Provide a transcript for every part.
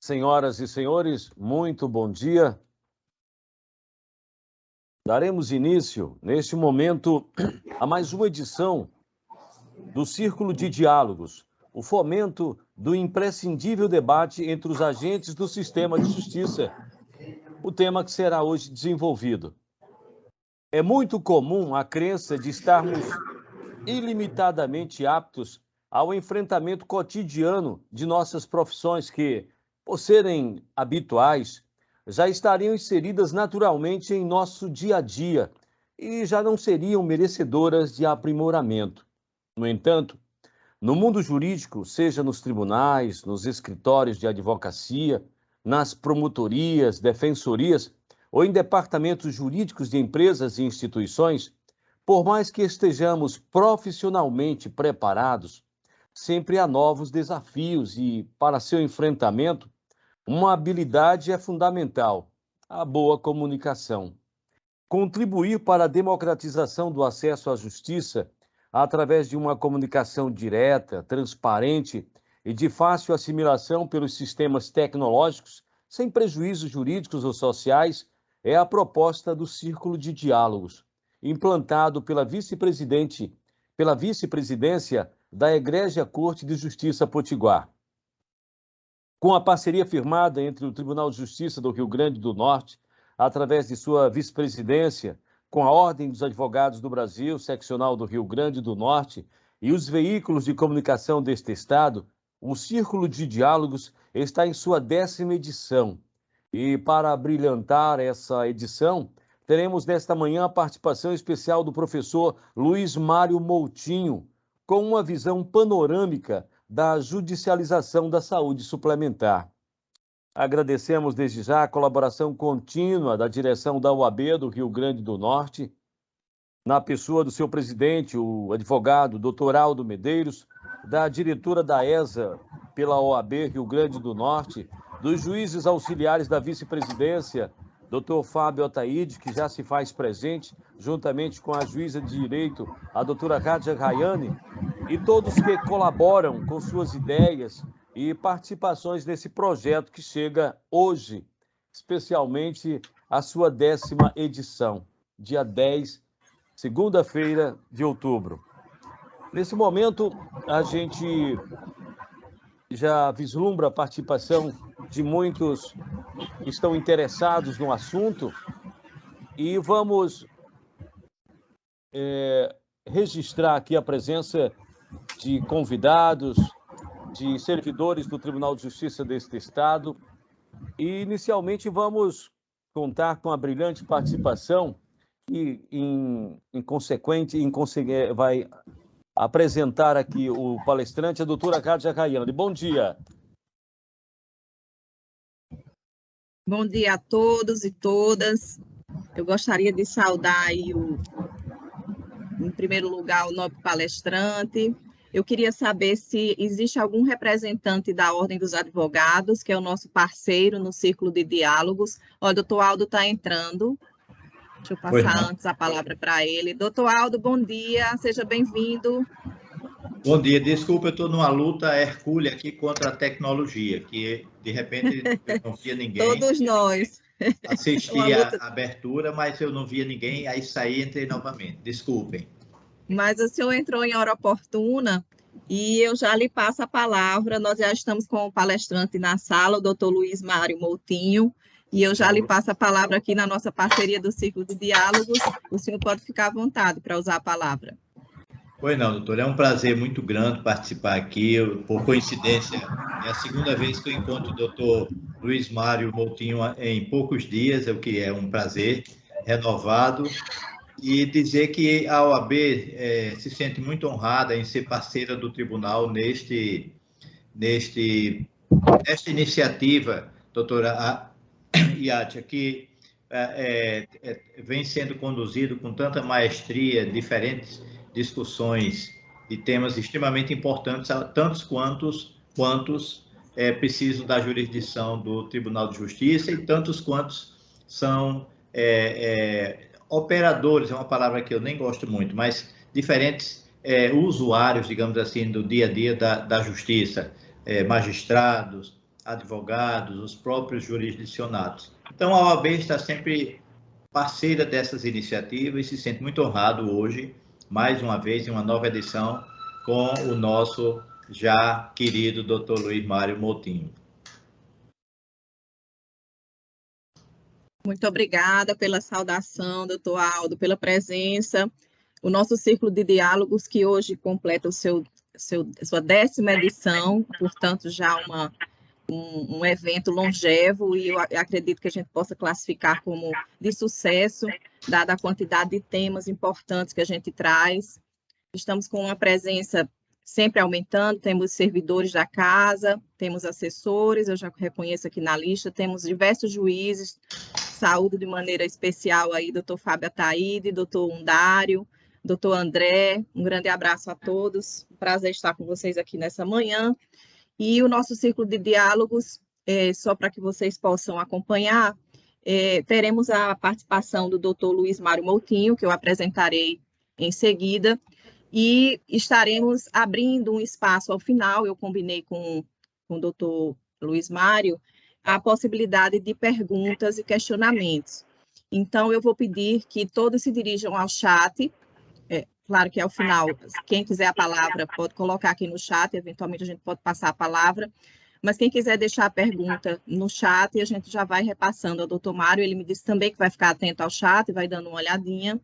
Senhoras e senhores, muito bom dia. Daremos início, neste momento, a mais uma edição do Círculo de Diálogos, o fomento do imprescindível debate entre os agentes do sistema de justiça, o tema que será hoje desenvolvido. É muito comum a crença de estarmos ilimitadamente aptos ao enfrentamento cotidiano de nossas profissões que, por serem habituais, já estariam inseridas naturalmente em nosso dia a dia e já não seriam merecedoras de aprimoramento. No entanto, no mundo jurídico, seja nos tribunais, nos escritórios de advocacia, nas promotorias, defensorias ou em departamentos jurídicos de empresas e instituições, por mais que estejamos profissionalmente preparados, sempre há novos desafios e, para seu enfrentamento, uma habilidade é fundamental: a boa comunicação. Contribuir para a democratização do acesso à justiça através de uma comunicação direta, transparente e de fácil assimilação pelos sistemas tecnológicos, sem prejuízos jurídicos ou sociais, é a proposta do Círculo de Diálogos, implantado pela vice-presidência da Egrégia Corte de Justiça Potiguar. Com a parceria firmada entre o Tribunal de Justiça do Rio Grande do Norte, através de sua vice-presidência, com a Ordem dos Advogados do Brasil, seccional do Rio Grande do Norte, e os veículos de comunicação deste estado, o Círculo de Diálogos está em sua 10ª edição. E para brilhantar essa edição, teremos nesta manhã a participação especial do professor Luiz Mário Moutinho, com uma visão panorâmica da judicialização da saúde suplementar. Agradecemos desde já a colaboração contínua da direção da OAB do Rio Grande do Norte, na pessoa do seu presidente, o advogado Dr. Aldo Medeiros, da diretora da ESA pela OAB Rio Grande do Norte, dos juízes auxiliares da vice-presidência, Dr. Fábio Otaide, que já se faz presente, juntamente com a juíza de direito, a doutora Rádia Rayane, e todos que colaboram com suas ideias e participações nesse projeto que chega hoje, especialmente a sua 10ª edição, dia 10, segunda-feira de outubro. Nesse momento, a gente já vislumbra a participação de muitos que estão interessados no assunto e vamos registrar aqui a presença de convidados, de servidores do Tribunal de Justiça deste estado e, inicialmente, vamos contar com a brilhante participação e, vai apresentar aqui o palestrante, a doutora Rádia Rayane. Bom dia. Bom dia a todos e todas. Eu gostaria de saudar aí, em primeiro lugar, o nobre palestrante. Eu queria saber se existe algum representante da Ordem dos Advogados, que é o nosso parceiro no Círculo de Diálogos. Ó, o doutor Aldo está entrando. Deixa eu passar antes a palavra para ele. Doutor Aldo, bom dia, seja bem-vindo. Bom dia, desculpa, eu estou numa luta hercúlea aqui contra a tecnologia, que de repente eu não via ninguém. Todos nós. Assisti a abertura, mas eu não via ninguém, aí saí e entrei novamente, desculpem. Mas o senhor entrou em hora oportuna e eu já lhe passo a palavra. Nós já estamos com o palestrante na sala, o doutor Luiz Mário Moutinho, e eu já lhe passo a palavra aqui na nossa parceria do Círculo de Diálogos. O senhor pode ficar à vontade para usar a palavra. Pois não, doutor, é um prazer muito grande participar aqui. Por coincidência, é a segunda vez que eu encontro o doutor Luiz Mário Moutinho em poucos dias, o que é um prazer renovado. E dizer que a OAB se sente muito honrada em ser parceira do tribunal nesta iniciativa, doutora Yatia, que vem sendo conduzido com tanta maestria, diferentes discussões de temas extremamente importantes, tantos quantos precisam da jurisdição do Tribunal de Justiça e tantos quantos são operadores, é uma palavra que eu nem gosto muito, mas diferentes usuários, digamos assim, do dia a dia da justiça, magistrados, advogados, os próprios jurisdicionados. Então, a OAB está sempre parceira dessas iniciativas e se sente muito honrado hoje, mais uma vez, em uma nova edição, com o nosso já querido Dr. Luiz Mário Moutinho. Muito obrigada pela saudação, doutor Aldo, pela presença. O nosso Círculo de Diálogos, que hoje completa sua 10ª edição, portanto, já um evento longevo, e eu acredito que a gente possa classificar como de sucesso, dada a quantidade de temas importantes que a gente traz. Estamos com uma presença sempre aumentando, temos servidores da casa, temos assessores, eu já reconheço aqui na lista, temos diversos juízes, saúdo de maneira especial aí, doutor Fábio Ataíde, doutor Undário, doutor André, um grande abraço a todos, prazer estar com vocês aqui nessa manhã. E o nosso Círculo de Diálogos, só para que vocês possam acompanhar, teremos a participação do doutor Luiz Mário Moutinho, que eu apresentarei em seguida, e estaremos abrindo um espaço ao final, eu combinei com o doutor Luiz Mário, a possibilidade de perguntas e questionamentos. Então, eu vou pedir que todos se dirijam ao chat. Claro que ao final, quem quiser a palavra pode colocar aqui no chat, eventualmente a gente pode passar a palavra, mas quem quiser deixar a pergunta no chat, a gente já vai repassando ao doutor Mário, ele me disse também que vai ficar atento ao chat, vai dando uma olhadinha,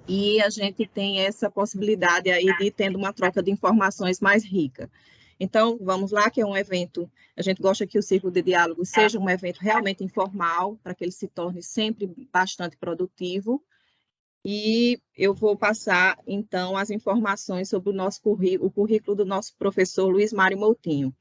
e a gente tem essa possibilidade aí de ir tendo uma troca de informações mais rica. Então, vamos lá, que é um evento, a gente gosta que o Círculo de Diálogo seja um evento realmente informal, para que ele se torne sempre bastante produtivo. E eu vou passar, então, as informações sobre o currículo do nosso professor Luiz Mário Moutinho.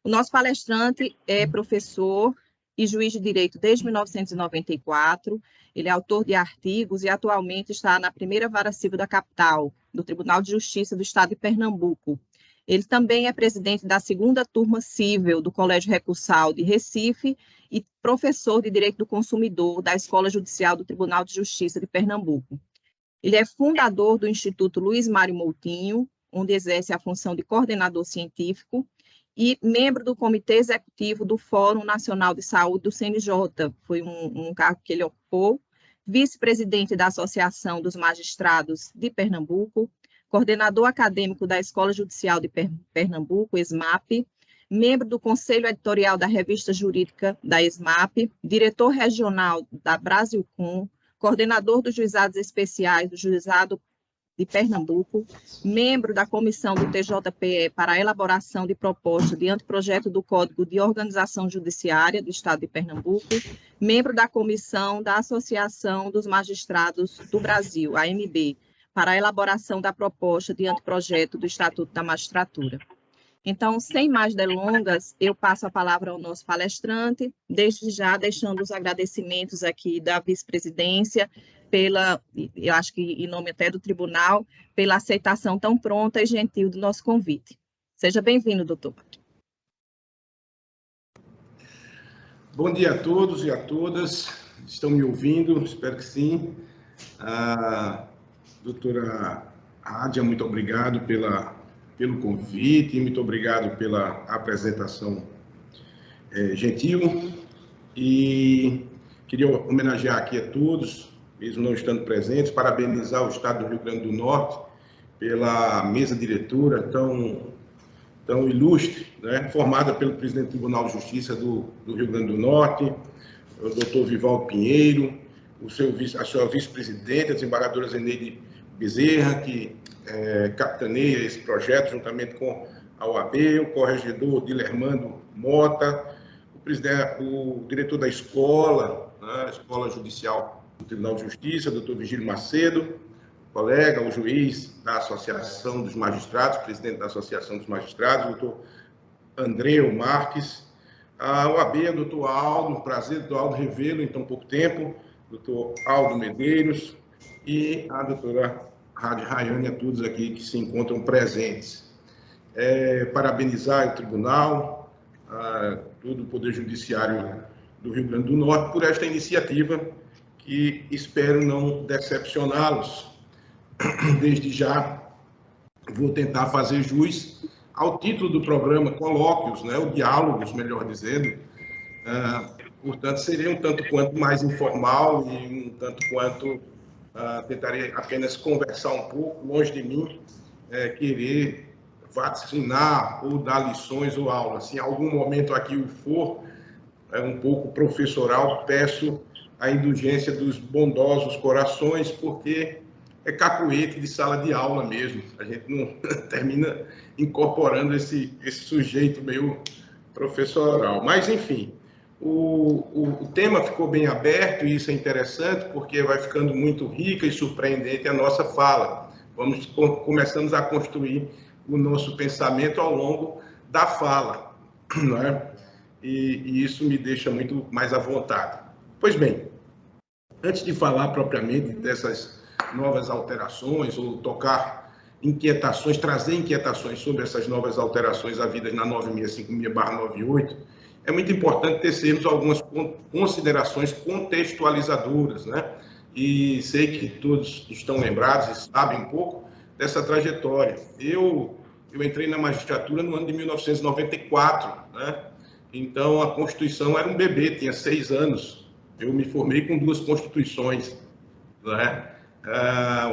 O nosso palestrante é professor e juiz de direito desde 1994, ele é autor de artigos e atualmente está na primeira vara civil da capital, do Tribunal de Justiça do Estado de Pernambuco. Ele também é presidente da 2ª Turma Cível do Colégio Recursal de Recife e professor de Direito do Consumidor da Escola Judicial do Tribunal de Justiça de Pernambuco. Ele é fundador do Instituto Luiz Mário Moutinho, onde exerce a função de coordenador científico, e membro do Comitê Executivo do Fórum Nacional de Saúde do CNJ, foi um cargo que ele ocupou, vice-presidente da Associação dos Magistrados de Pernambuco, coordenador acadêmico da Escola Judicial de Pernambuco, ESMAP, membro do Conselho Editorial da Revista Jurídica da ESMAP, diretor regional da Brasilcom, coordenador dos Juizados Especiais do Juizado de Pernambuco, membro da Comissão do TJPE para a elaboração de proposta de anteprojeto do Código de Organização Judiciária do Estado de Pernambuco, membro da Comissão da Associação dos Magistrados do Brasil, AMB, para a elaboração da proposta de anteprojeto do Estatuto da Magistratura. Então, sem mais delongas, eu passo a palavra ao nosso palestrante, desde já deixando os agradecimentos aqui da vice-presidência, eu acho que em nome até do tribunal, pela aceitação tão pronta e gentil do nosso convite. Seja bem-vindo, doutor. Bom dia a todos e a todas. Estão me ouvindo? Espero que sim. Doutora Ádia, muito obrigado pelo convite, muito obrigado pela apresentação gentil. E queria homenagear aqui a todos, mesmo não estando presentes, parabenizar o Estado do Rio Grande do Norte pela mesa diretora tão ilustre, né, formada pelo presidente do Tribunal de Justiça do Rio Grande do Norte, o doutor Vivaldo Pinheiro, a sua vice-presidente, a desembargadora Zeneide Bezerra, que capitaneia esse projeto juntamente com a OAB, o corregedor Dilermando Mota, o diretor da escola, né, a Escola Judicial do Tribunal de Justiça, doutor Vigílio Macedo, colega, o juiz da Associação dos Magistrados, presidente da Associação dos Magistrados, doutor Andreu Marques, a OAB, o doutor Aldo, prazer, doutor Aldo revê-lo em tão pouco tempo, doutor Aldo Medeiros e a doutora Rádio Rayane, a todos aqui que se encontram presentes. Parabenizar o tribunal, todo o Poder Judiciário do Rio Grande do Norte por esta iniciativa que espero não decepcioná-los. Desde já vou tentar fazer jus ao título do programa, colóquios, né, ou diálogos, melhor dizendo. Portanto, seria um tanto quanto mais informal e um tanto quanto tentaria apenas conversar um pouco, longe de mim, querer vacinar ou dar lições ou aulas. Se em algum momento aqui o for um pouco professoral, peço a indulgência dos bondosos corações, porque é cacuete de sala de aula mesmo. A gente não termina incorporando esse sujeito meio professoral. Mas, enfim, o tema ficou bem aberto e isso é interessante porque vai ficando muito rica e surpreendente a nossa fala. Começamos a construir o nosso pensamento ao longo da fala, não é? E isso me deixa muito mais à vontade. Pois bem, antes de falar propriamente dessas novas alterações ou tocar inquietações, trazer inquietações sobre essas novas alterações havidas na 9656/98, é muito importante tecermos algumas considerações contextualizadoras, né? E sei que todos estão lembrados e sabem um pouco dessa trajetória. Eu entrei na magistratura no ano de 1994, né? Então, a Constituição era um bebê, tinha 6 anos. Eu me formei com 2 Constituições, né?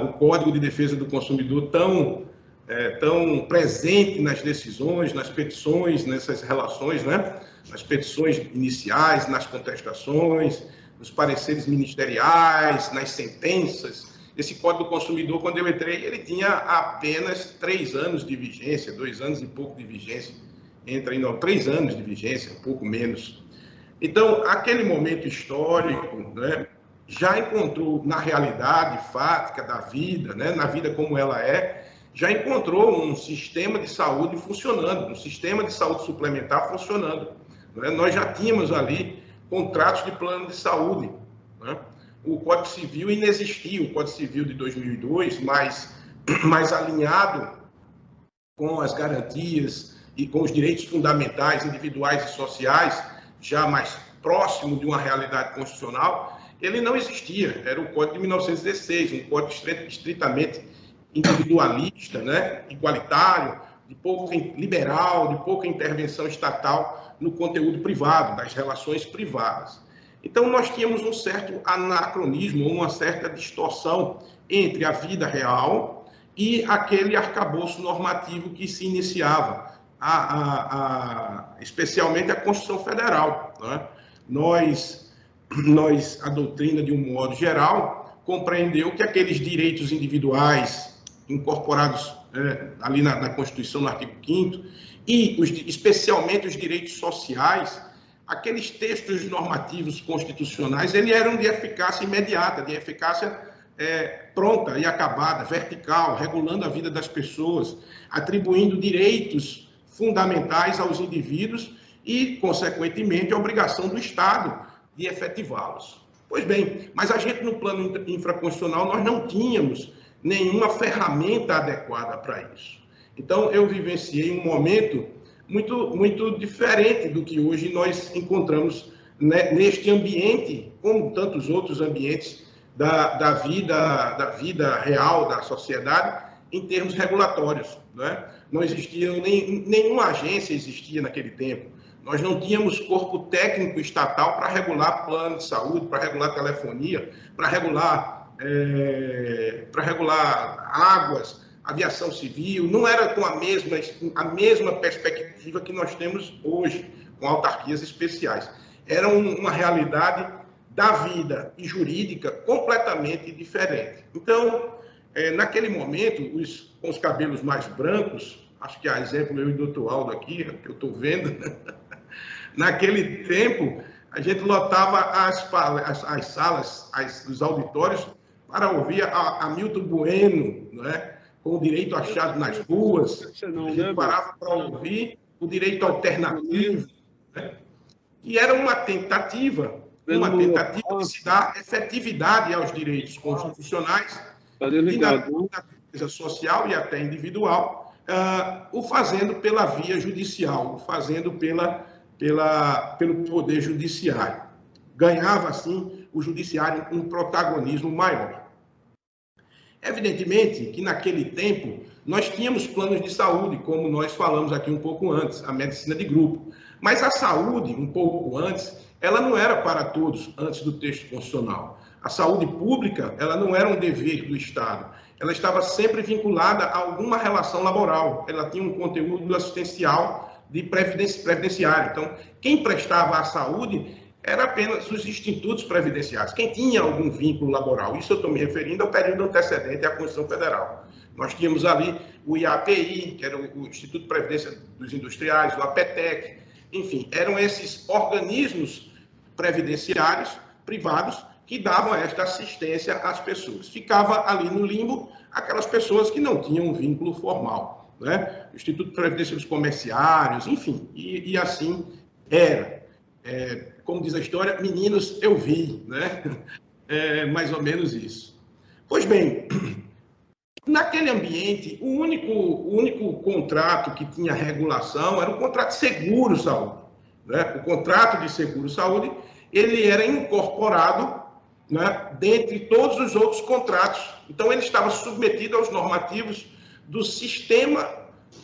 O Código de Defesa do Consumidor tão presente nas decisões, nas petições, nessas relações, né? Nas petições iniciais, nas contestações, nos pareceres ministeriais, nas sentenças. Esse Código do Consumidor, quando eu entrei, ele tinha apenas 3 anos de vigência, 2 anos e pouco de vigência. 3 anos de vigência, um pouco menos. Então, aquele momento histórico, né, já encontrou, na realidade fática da vida, né, na vida como ela é, já encontrou um sistema de saúde funcionando, um sistema de saúde suplementar funcionando. Né? Nós já tínhamos ali contratos de plano de saúde. Né? O Código Civil inexistia, o Código Civil de 2002, mais alinhado com as garantias e com os direitos fundamentais, individuais e sociais, já mais próximo de uma realidade constitucional, ele não existia. Era o Código de 1916, um código estritamente individualista, né, igualitário, liberal, de pouca intervenção estatal no conteúdo privado, das relações privadas. Então, nós tínhamos um certo anacronismo, uma certa distorção entre a vida real e aquele arcabouço normativo que se iniciava, especialmente a Constituição Federal. Né? A doutrina, de um modo geral, compreendeu que aqueles direitos individuais incorporados ali na Constituição, no artigo 5º, e especialmente os direitos sociais, aqueles textos normativos constitucionais, eles eram de eficácia imediata, de eficácia pronta e acabada, vertical, regulando a vida das pessoas, atribuindo direitos fundamentais aos indivíduos e, consequentemente, a obrigação do Estado de efetivá-los. Pois bem, mas a gente, no plano infraconstitucional, nós não tínhamos nenhuma ferramenta adequada para isso. Então, eu vivenciei um momento muito diferente do que hoje nós encontramos, né, neste ambiente, como tantos outros ambientes da vida real, da sociedade, em termos regulatórios. Né? Não existia, nenhuma agência existia naquele tempo. Nós não tínhamos corpo técnico estatal para regular plano de saúde, para regular telefonia, para regular águas, aviação civil. Não era com a mesma perspectiva que nós temos hoje, com autarquias especiais. Era uma realidade da vida e jurídica completamente diferente. Então, naquele momento, com os cabelos mais brancos, acho que a exemplo eu e o Dr. Aldo aqui, que eu estou vendo, naquele tempo, a gente lotava as salas, os auditórios, para ouvir a Milton Bueno, né, com o direito achado nas ruas. A gente parava para ouvir o direito alternativo, né, e era uma tentativa de se dar efetividade aos direitos constitucionais e na defesa social e até individual, o fazendo pela via judicial, o fazendo pelo poder judiciário. Ganhava, assim, o judiciário um protagonismo maior. Evidentemente que, naquele tempo, Nós tínhamos planos de saúde, como nós falamos aqui um pouco antes, a medicina de grupo. Mas a saúde, um pouco antes, ela não era para todos, antes do texto constitucional. A saúde pública, ela não era um dever do Estado. Ela estava sempre vinculada a alguma relação laboral. Ela tinha um conteúdo assistencial de previdenciário. Então, quem prestava a saúde era apenas os institutos previdenciários, quem tinha algum vínculo laboral. Isso eu estou me referindo ao período antecedente à Constituição Federal. Nós tínhamos ali o IAPI, que era o Instituto de Previdência dos Industriais, o APTEC, enfim, eram esses organismos previdenciários privados que davam esta assistência às pessoas. Ficava ali no limbo aquelas pessoas que não tinham um vínculo formal, né? O Instituto de Previdência dos Comerciários, enfim, e assim era. Como diz a história, meninos, eu vi, né? Mais ou menos isso. Pois bem, naquele ambiente, o único contrato que tinha regulação era o contrato de seguro-saúde, né? O contrato de seguro-saúde, ele era incorporado, né, dentre todos os outros contratos. Então, ele estava submetido aos normativos do sistema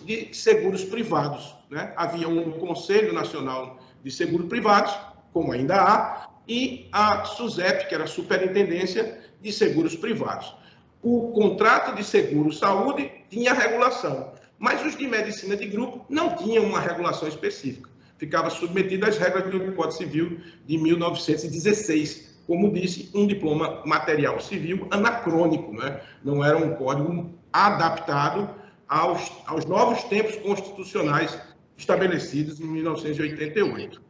de seguros privados, né? Havia um Conselho Nacional de Seguros Privados, como ainda há, e a SUSEP, que era a Superintendência de Seguros Privados. O contrato de seguro-saúde tinha regulação, mas os de medicina de grupo não tinham uma regulação específica. Ficava submetido às regras do Código Civil de 1916, como disse, um diploma material civil anacrônico, né? Não era um código adaptado aos novos tempos constitucionais estabelecidos em 1988.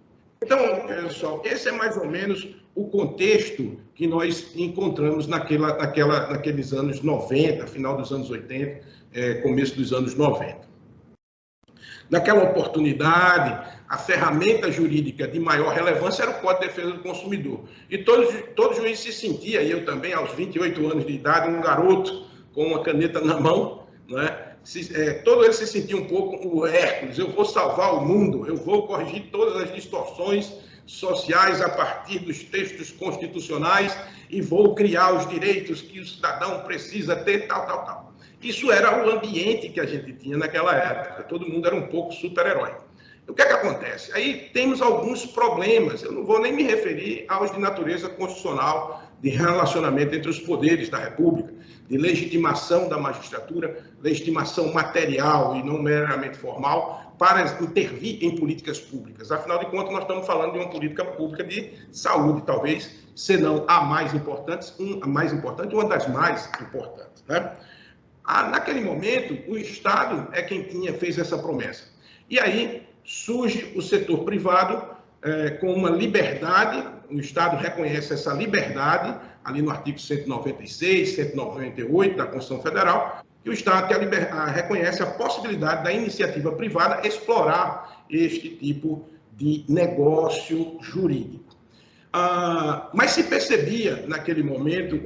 Então, pessoal, esse é mais ou menos o contexto que nós encontramos naqueles anos 90, final dos anos 80, começo dos anos 90. Naquela oportunidade, a ferramenta jurídica de maior relevância era o Código de Defesa do Consumidor. E todo juiz se sentia, e eu também, aos 28 anos de idade, um garoto com uma caneta na mão, né? Todo ele se sentia um pouco o Hércules: eu vou salvar o mundo, eu vou corrigir todas as distorções sociais a partir dos textos constitucionais e vou criar os direitos que o cidadão precisa ter, tal. Isso era o ambiente que a gente tinha naquela época. Todo mundo era um pouco super-herói. O que é que acontece? Aí temos alguns problemas. Eu não vou nem me referir aos de natureza constitucional, de relacionamento entre os poderes da República, de legitimação da magistratura, legitimação material e não meramente formal, para intervir em políticas públicas. Afinal de contas, nós estamos falando de uma política pública de saúde, talvez, se não a mais importante, uma das mais importantes, né? Naquele momento, o Estado é quem fez essa promessa. E aí surge o setor privado com uma liberdade, o Estado reconhece essa liberdade, ali no artigo 196, 198 da Constituição Federal, que o Estado reconhece a possibilidade da iniciativa privada explorar este tipo de negócio jurídico. Mas se percebia, naquele momento,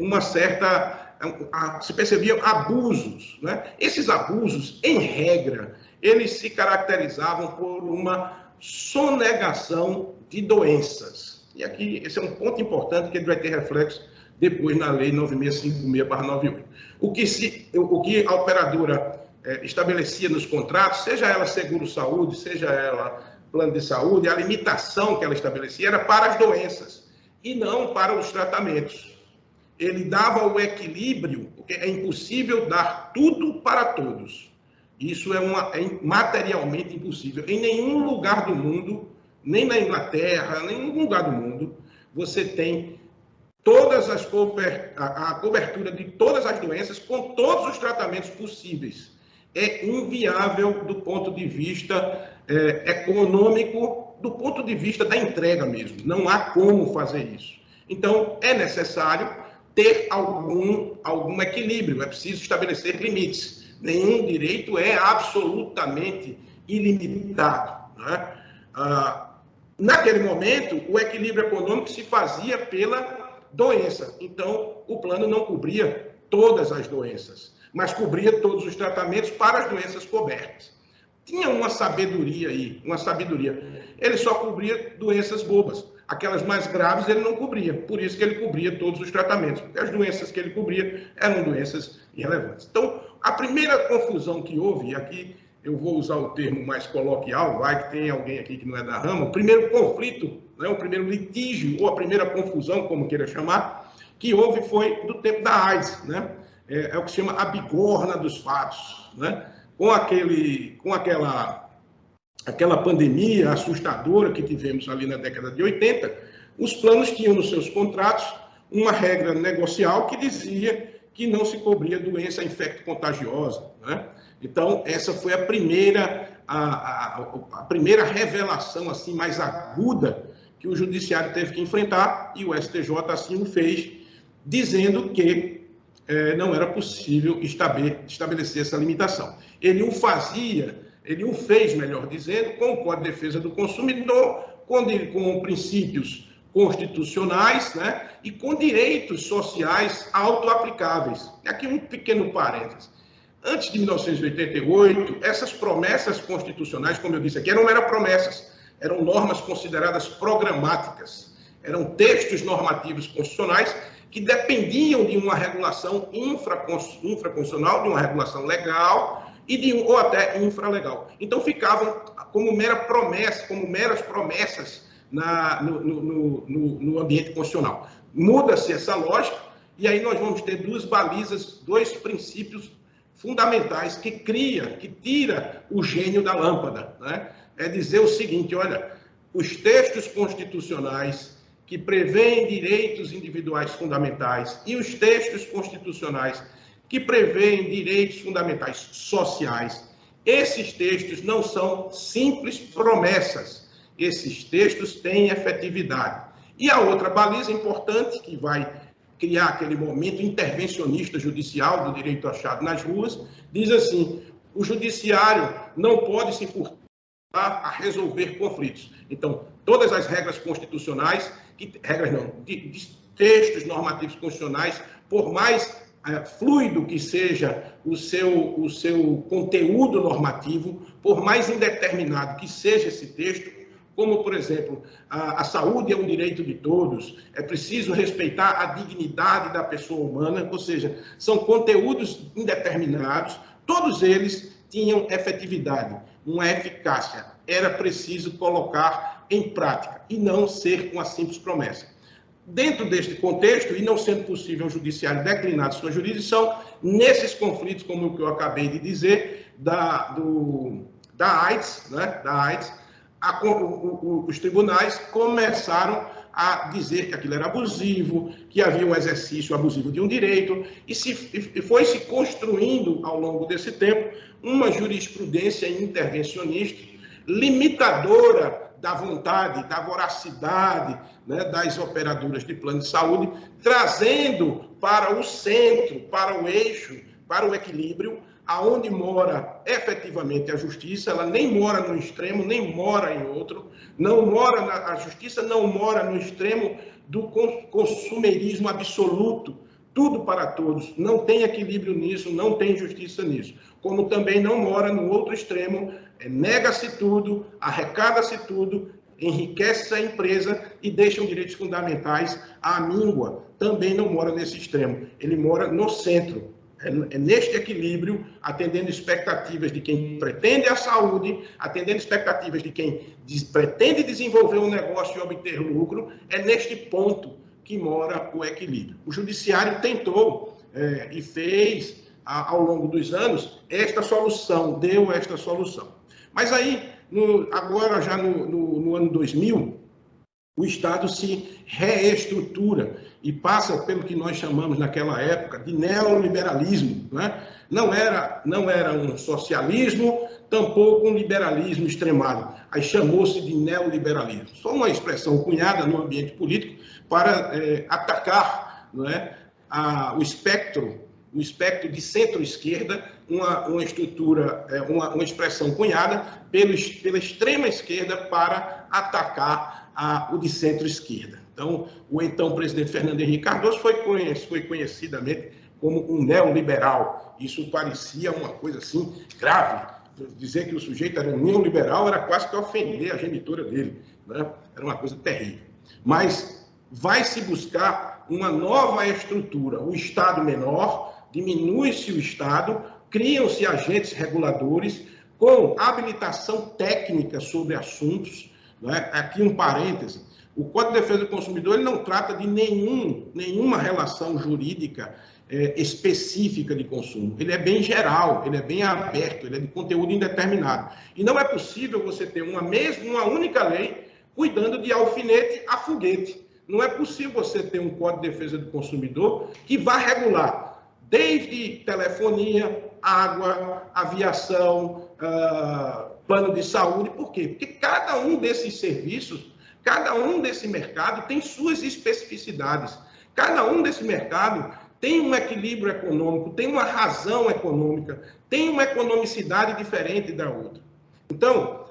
se percebiam abusos, né? Esses abusos, em regra, eles se caracterizavam por uma sonegação de doenças. E aqui, esse é um ponto importante que ele vai ter reflexo depois na Lei 9656/98. O que a operadora estabelecia nos contratos, seja ela seguro-saúde, seja ela plano de saúde, a limitação que ela estabelecia era para as doenças e não para os tratamentos. Ele dava o equilíbrio, porque é impossível dar tudo para todos. Isso é materialmente impossível. Em nenhum lugar do nem na Inglaterra, nem em nenhum lugar do mundo, você tem a cobertura de todas as doenças com todos os tratamentos possíveis. É inviável do ponto de vista econômico, do ponto de vista da entrega mesmo. Não há como fazer isso. Então, é necessário ter algum equilíbrio, é preciso estabelecer limites. Nenhum direito é absolutamente ilimitado, né? Naquele momento, o equilíbrio econômico se fazia pela doença. Então, o plano não cobria todas as doenças, mas cobria todos os tratamentos para as doenças cobertas. Tinha uma sabedoria aí, Ele só cobria doenças bobas. Aquelas mais graves ele não cobria, por isso que ele cobria todos os tratamentos, porque as doenças que ele cobria eram doenças irrelevantes. Então, a primeira confusão que houve, e aqui eu vou usar o termo mais coloquial, vai que tem alguém aqui que não é da rama, o primeiro conflito, né, o primeiro litígio, ou a primeira confusão, como queira chamar, que houve foi do tempo da AIDS, né? É o que se chama a bigorna dos fatos, né? Com aquela pandemia assustadora que tivemos ali na década de 80, os planos tinham nos seus contratos uma regra negocial que dizia que não se cobria doença infecto-contagiosa, né? Então, essa foi a primeira revelação assim, mais aguda que o Judiciário teve que enfrentar, e o STJ assim o fez, dizendo que não era possível estabelecer essa limitação. Ele o fez, melhor dizendo, com o Código de Defesa do Consumidor, com princípios constitucionais, né, e com direitos sociais autoaplicáveis. Aqui um pequeno parênteses. Antes de 1988, essas promessas constitucionais, como eu disse aqui, não eram promessas, eram normas consideradas programáticas, eram textos normativos constitucionais que dependiam de uma regulação infraconstitucional, de uma regulação legal ou até infralegal. Então ficavam como meras promessas no ambiente constitucional. Muda-se essa lógica e aí nós vamos ter duas balizas, dois princípios fundamentais que tira o gênio da lâmpada, né? É dizer o seguinte, olha, os textos constitucionais que prevêem direitos individuais fundamentais e os textos constitucionais que prevêem direitos fundamentais sociais, esses textos não são simples promessas, esses textos têm efetividade. E a outra baliza importante, que vai criar aquele momento intervencionista judicial do direito achado nas ruas, diz assim, o judiciário não pode se furtar a resolver conflitos. Então, todas as regras constitucionais, de textos normativos constitucionais, por mais fluido que seja o seu conteúdo normativo, por mais indeterminado que seja esse texto, como, por exemplo, a saúde é um direito de todos, é preciso respeitar a dignidade da pessoa humana, ou seja, são conteúdos indeterminados, todos eles tinham efetividade, uma eficácia. Era preciso colocar em prática e não ser uma simples promessa. Dentro deste contexto, e não sendo possível o judiciário declinar de sua jurisdição, nesses conflitos, como o que eu acabei de dizer, da AIDS, né, os tribunais começaram a dizer que aquilo era abusivo, que havia um exercício abusivo de um direito, e foi se construindo, ao longo desse tempo, uma jurisprudência intervencionista, limitadora da vontade, da voracidade, né, das operadoras de plano de saúde, trazendo para o centro, para o eixo, para o equilíbrio, aonde mora efetivamente a justiça. Ela nem mora no extremo, nem mora em outro, a justiça não mora no extremo do consumerismo absoluto, tudo para todos, não tem equilíbrio nisso, não tem justiça nisso, como também não mora no outro extremo, nega-se tudo, arrecada-se tudo, enriquece a empresa e deixam direitos fundamentais à míngua, também não mora nesse extremo, ele mora no centro. É neste equilíbrio, atendendo expectativas de quem pretende a saúde, atendendo expectativas de quem pretende desenvolver um negócio e obter lucro, é neste ponto que mora o equilíbrio. O judiciário tentou e fez, ao longo dos anos, esta solução, deu esta solução. Mas aí, agora já no ano 2000, o Estado se reestrutura e passa pelo que nós chamamos naquela época de neoliberalismo, né? Não era um socialismo, tampouco um liberalismo extremado. Aí chamou-se de neoliberalismo. Só uma expressão cunhada no ambiente político para atacar, não é, o espectro de centro-esquerda, uma estrutura, uma expressão cunhada pela extrema esquerda para atacar o de centro-esquerda. Então, o então presidente Fernando Henrique Cardoso foi conhecidamente como um neoliberal. Isso parecia uma coisa assim grave. Dizer que o sujeito era um neoliberal era quase que ofender a genitora dele, né? Era uma coisa terrível. Mas vai se buscar uma nova estrutura, o Estado menor, diminui-se o Estado, criam-se agentes reguladores com habilitação técnica sobre assuntos, né? Aqui um parêntese, o Código de Defesa do Consumidor ele não trata de nenhuma relação jurídica específica de consumo. Ele é bem geral, ele é bem aberto, ele é de conteúdo indeterminado. E não é possível você ter uma única lei cuidando de alfinete a foguete. Não é possível você ter um Código de Defesa do Consumidor que vá regular desde telefonia, água, aviação, plano de saúde. Por quê? Porque cada um desses serviços, cada um desse mercado tem suas especificidades. Cada um desse mercado tem um equilíbrio econômico, tem uma razão econômica, tem uma economicidade diferente da outra. Então,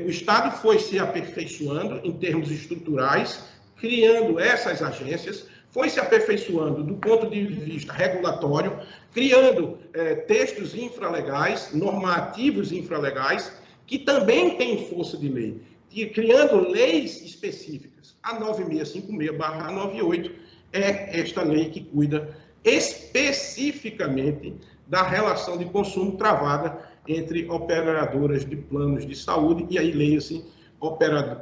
o Estado foi se aperfeiçoando em termos estruturais, criando essas agências, foi se aperfeiçoando do ponto de vista regulatório, criando textos infralegais, normativos infralegais, que também têm força de lei, e criando leis específicas. A 9656/98 é esta lei que cuida especificamente da relação de consumo travada entre operadoras de planos de saúde, e aí leia-se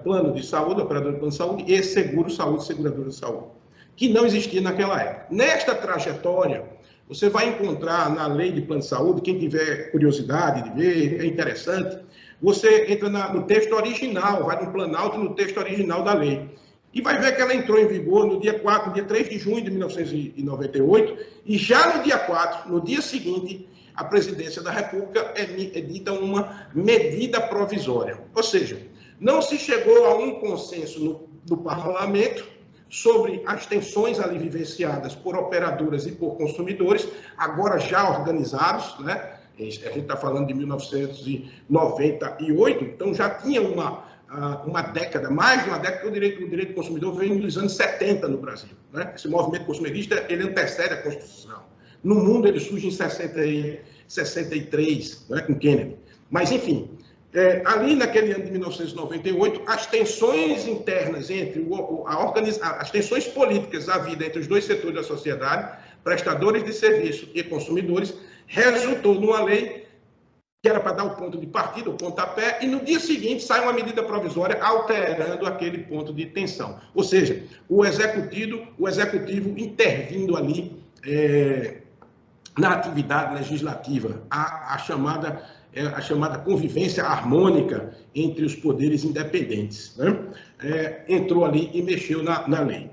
plano de saúde, operador de plano de saúde, e seguro-saúde, seguradora de saúde, que não existia naquela época. Nesta trajetória, você vai encontrar na lei de plano de saúde, quem tiver curiosidade de ver, é interessante, você entra no texto original, vai no Planalto, no texto original da lei, e vai ver que ela entrou em vigor no dia 3 de junho de 1998, e já no dia 4, no dia seguinte, a Presidência da República edita uma medida provisória. Ou seja, não se chegou a um consenso no Parlamento sobre as tensões ali vivenciadas por operadoras e por consumidores, agora já organizados, né? A gente está falando de 1998, então já tinha uma década, mais de uma década, que o direito do consumidor vem nos anos 70 no Brasil, né? Esse movimento consumerista, ele antecede a Constituição. No mundo, ele surge em 63, né, com Kennedy. Mas, enfim, ali naquele ano de 1998, as tensões internas entre as tensões políticas havidas entre os dois setores da sociedade, prestadores de serviço e consumidores, resultou numa lei que era para dar o ponto de partida, o pontapé, e no dia seguinte sai uma medida provisória alterando aquele ponto de tensão. Ou seja, o executivo intervindo ali na atividade legislativa, a chamada convivência harmônica entre os poderes independentes, né? Entrou ali e mexeu na lei.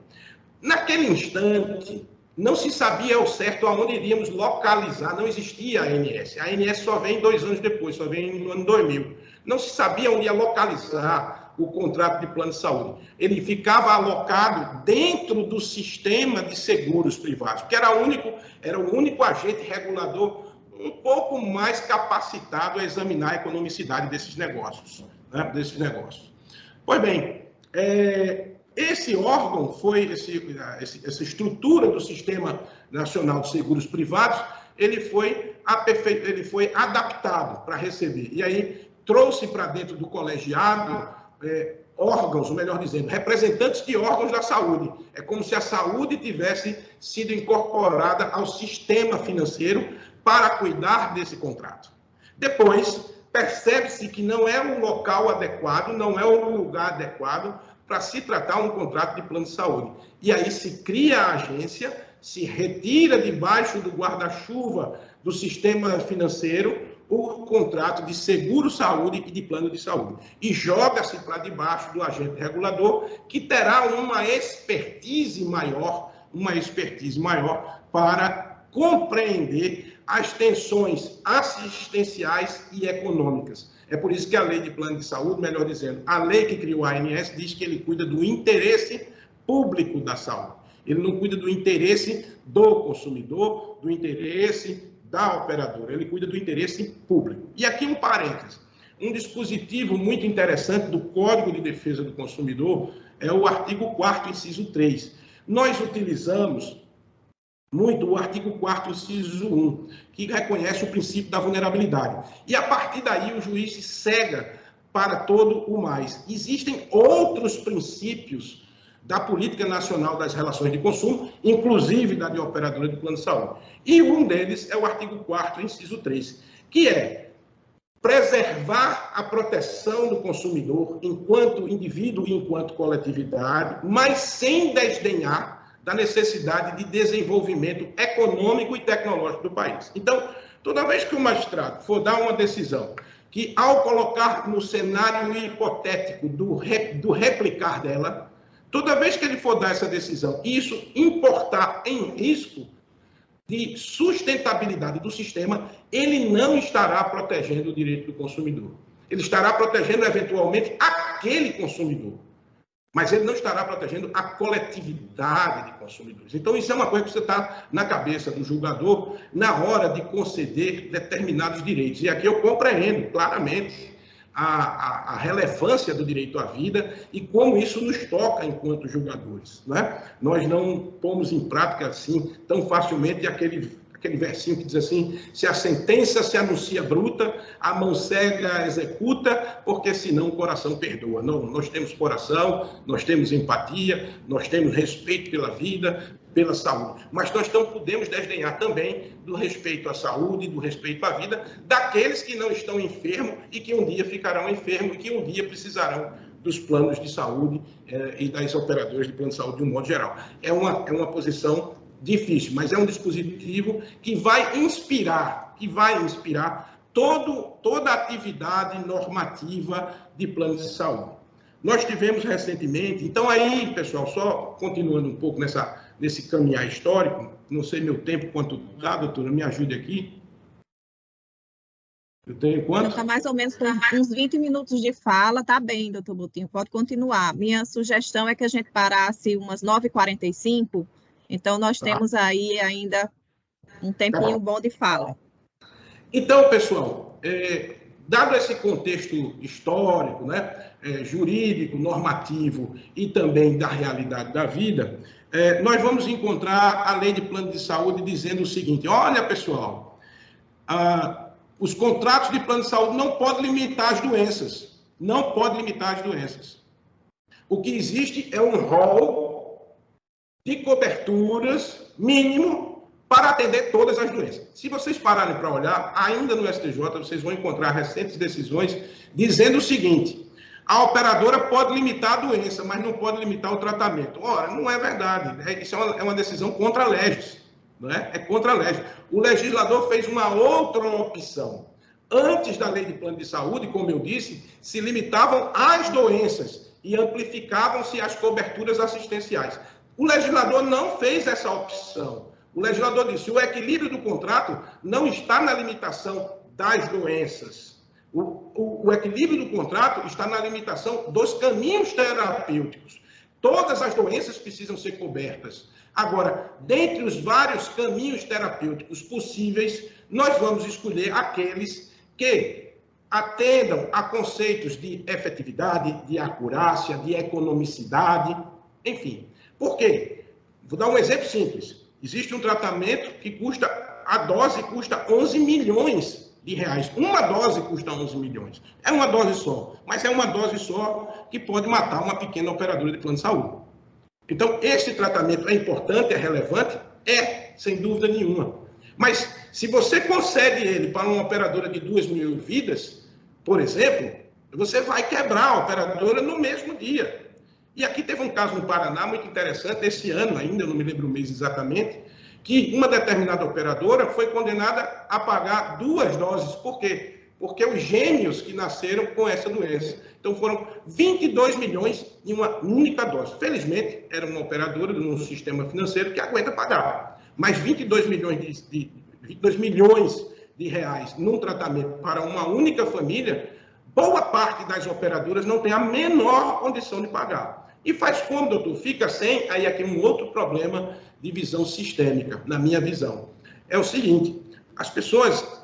Naquele instante, não se sabia ao certo aonde iríamos localizar, não existia a ANS. A ANS só vem 2 anos depois, só vem no ano 2000. Não se sabia onde ia localizar o contrato de plano de saúde. Ele ficava alocado dentro do sistema de seguros privados, que era o único agente regulador um pouco mais capacitado a examinar a economicidade desses negócios, né? Pois bem, esse órgão essa estrutura do Sistema Nacional de Seguros Privados, ele foi adaptado para receber. E aí trouxe para dentro do colegiado órgãos, ou melhor dizendo, representantes de órgãos da saúde. É como se a saúde tivesse sido incorporada ao sistema financeiro para cuidar desse contrato. Depois, percebe-se que não é um local adequado, não é um lugar adequado para se tratar um contrato de plano de saúde. E aí se cria a agência, se retira debaixo do guarda-chuva do sistema financeiro o contrato de seguro-saúde e de plano de saúde. E joga-se para debaixo do agente regulador, que terá uma expertise maior para compreender as tensões assistenciais e econômicas. É por isso que a lei de plano de saúde, melhor dizendo, a lei que criou a ANS, diz que ele cuida do interesse público da saúde. Ele não cuida do interesse do consumidor, do interesse da operadora, ele cuida do interesse público. E aqui um parêntese. Um dispositivo muito interessante do Código de Defesa do Consumidor é o artigo 4º, inciso 3. Nós utilizamos muito o artigo 4º, inciso 1, que reconhece o princípio da vulnerabilidade. E, a partir daí, o juiz se cega para todo o mais. Existem outros princípios da Política Nacional das Relações de Consumo, inclusive da de operadora de plano de saúde. E um deles é o artigo 4º, inciso 3, que é preservar a proteção do consumidor enquanto indivíduo e enquanto coletividade, mas sem desdenhar da necessidade de desenvolvimento econômico e tecnológico do país. Então, toda vez que o magistrado for dar uma decisão que, ao colocar no cenário hipotético do replicar dela, toda vez que ele for dar essa decisão, isso importar em risco de sustentabilidade do sistema, ele não estará protegendo o direito do consumidor. Ele estará protegendo, eventualmente, aquele consumidor, mas ele não estará protegendo a coletividade de consumidores. Então, isso é uma coisa que você está na cabeça do julgador na hora de conceder determinados direitos. E aqui eu compreendo claramente a relevância do direito à vida e como isso nos toca enquanto julgadores, né? Nós não pomos em prática assim tão facilmente aquele versinho que diz assim: se a sentença se anuncia bruta, a mão cega executa, porque senão o coração perdoa. Não, nós temos coração, nós temos empatia, nós temos respeito pela vida, pela saúde, mas nós não podemos desdenhar também do respeito à saúde, do respeito à vida daqueles que não estão enfermos e que um dia ficarão enfermos e que um dia precisarão dos planos de saúde e das operadoras de plano de saúde de um modo geral. É uma posição difícil, mas é um dispositivo que vai inspirar toda a atividade normativa de planos de saúde. Nós tivemos recentemente, então aí, pessoal, só continuando um pouco nesse caminhar histórico, não sei meu tempo quanto dá, doutora, me ajude aqui. Eu tenho quanto? Está mais ou menos com uns 20 minutos de fala, tá bem, doutor Botinho, pode continuar. Minha sugestão é que a gente parasse umas 9h45, então nós temos aí ainda um tempinho bom de fala. Então, pessoal, dado esse contexto histórico, né, jurídico, normativo e também da realidade da vida, nós vamos encontrar a lei de plano de saúde dizendo o seguinte: olha, pessoal, os contratos de plano de saúde não podem limitar as doenças. Não pode limitar as doenças. O que existe é um rol de coberturas mínimo para atender todas as doenças. Se vocês pararem para olhar, ainda no STJ, vocês vão encontrar recentes decisões dizendo o seguinte: a operadora pode limitar a doença, mas não pode limitar o tratamento. Ora, não é verdade. Isso é uma decisão contra a legis. Não é? É contra a lei. O legislador fez uma outra opção. Antes da lei de plano de saúde, como eu disse, se limitavam às doenças e amplificavam-se as coberturas assistenciais. O legislador não fez essa opção. O legislador disse: o equilíbrio do contrato não está na limitação das doenças. O equilíbrio do contrato está na limitação dos caminhos terapêuticos. Todas as doenças precisam ser cobertas. Agora, dentre os vários caminhos terapêuticos possíveis, nós vamos escolher aqueles que atendam a conceitos de efetividade, de acurácia, de economicidade, enfim. Por quê? Vou dar um exemplo simples. Existe um tratamento que a dose custa 11 milhões de reais. Uma dose custa 11 milhões. É uma dose só, mas é uma dose só que pode matar uma pequena operadora de plano de saúde. Então, esse tratamento é importante, é relevante? É, sem dúvida nenhuma. Mas, se você concede ele para uma operadora de 2.000 vidas, por exemplo, você vai quebrar a operadora no mesmo dia. E aqui teve um caso no Paraná muito interessante, esse ano ainda, eu não me lembro o mês exatamente, que uma determinada operadora foi condenada a pagar 2 doses. Por quê? Porque os gêmeos que nasceram com essa doença. Então, foram 22 milhões em uma única dose. Felizmente, era uma operadora de um sistema financeiro que aguenta pagar. Mas 22 milhões de reais num tratamento para uma única família, boa parte das operadoras não tem a menor condição de pagar. E faz como, doutor? Fica sem, aí aqui um outro problema de visão sistêmica, na minha visão. É o seguinte: as pessoas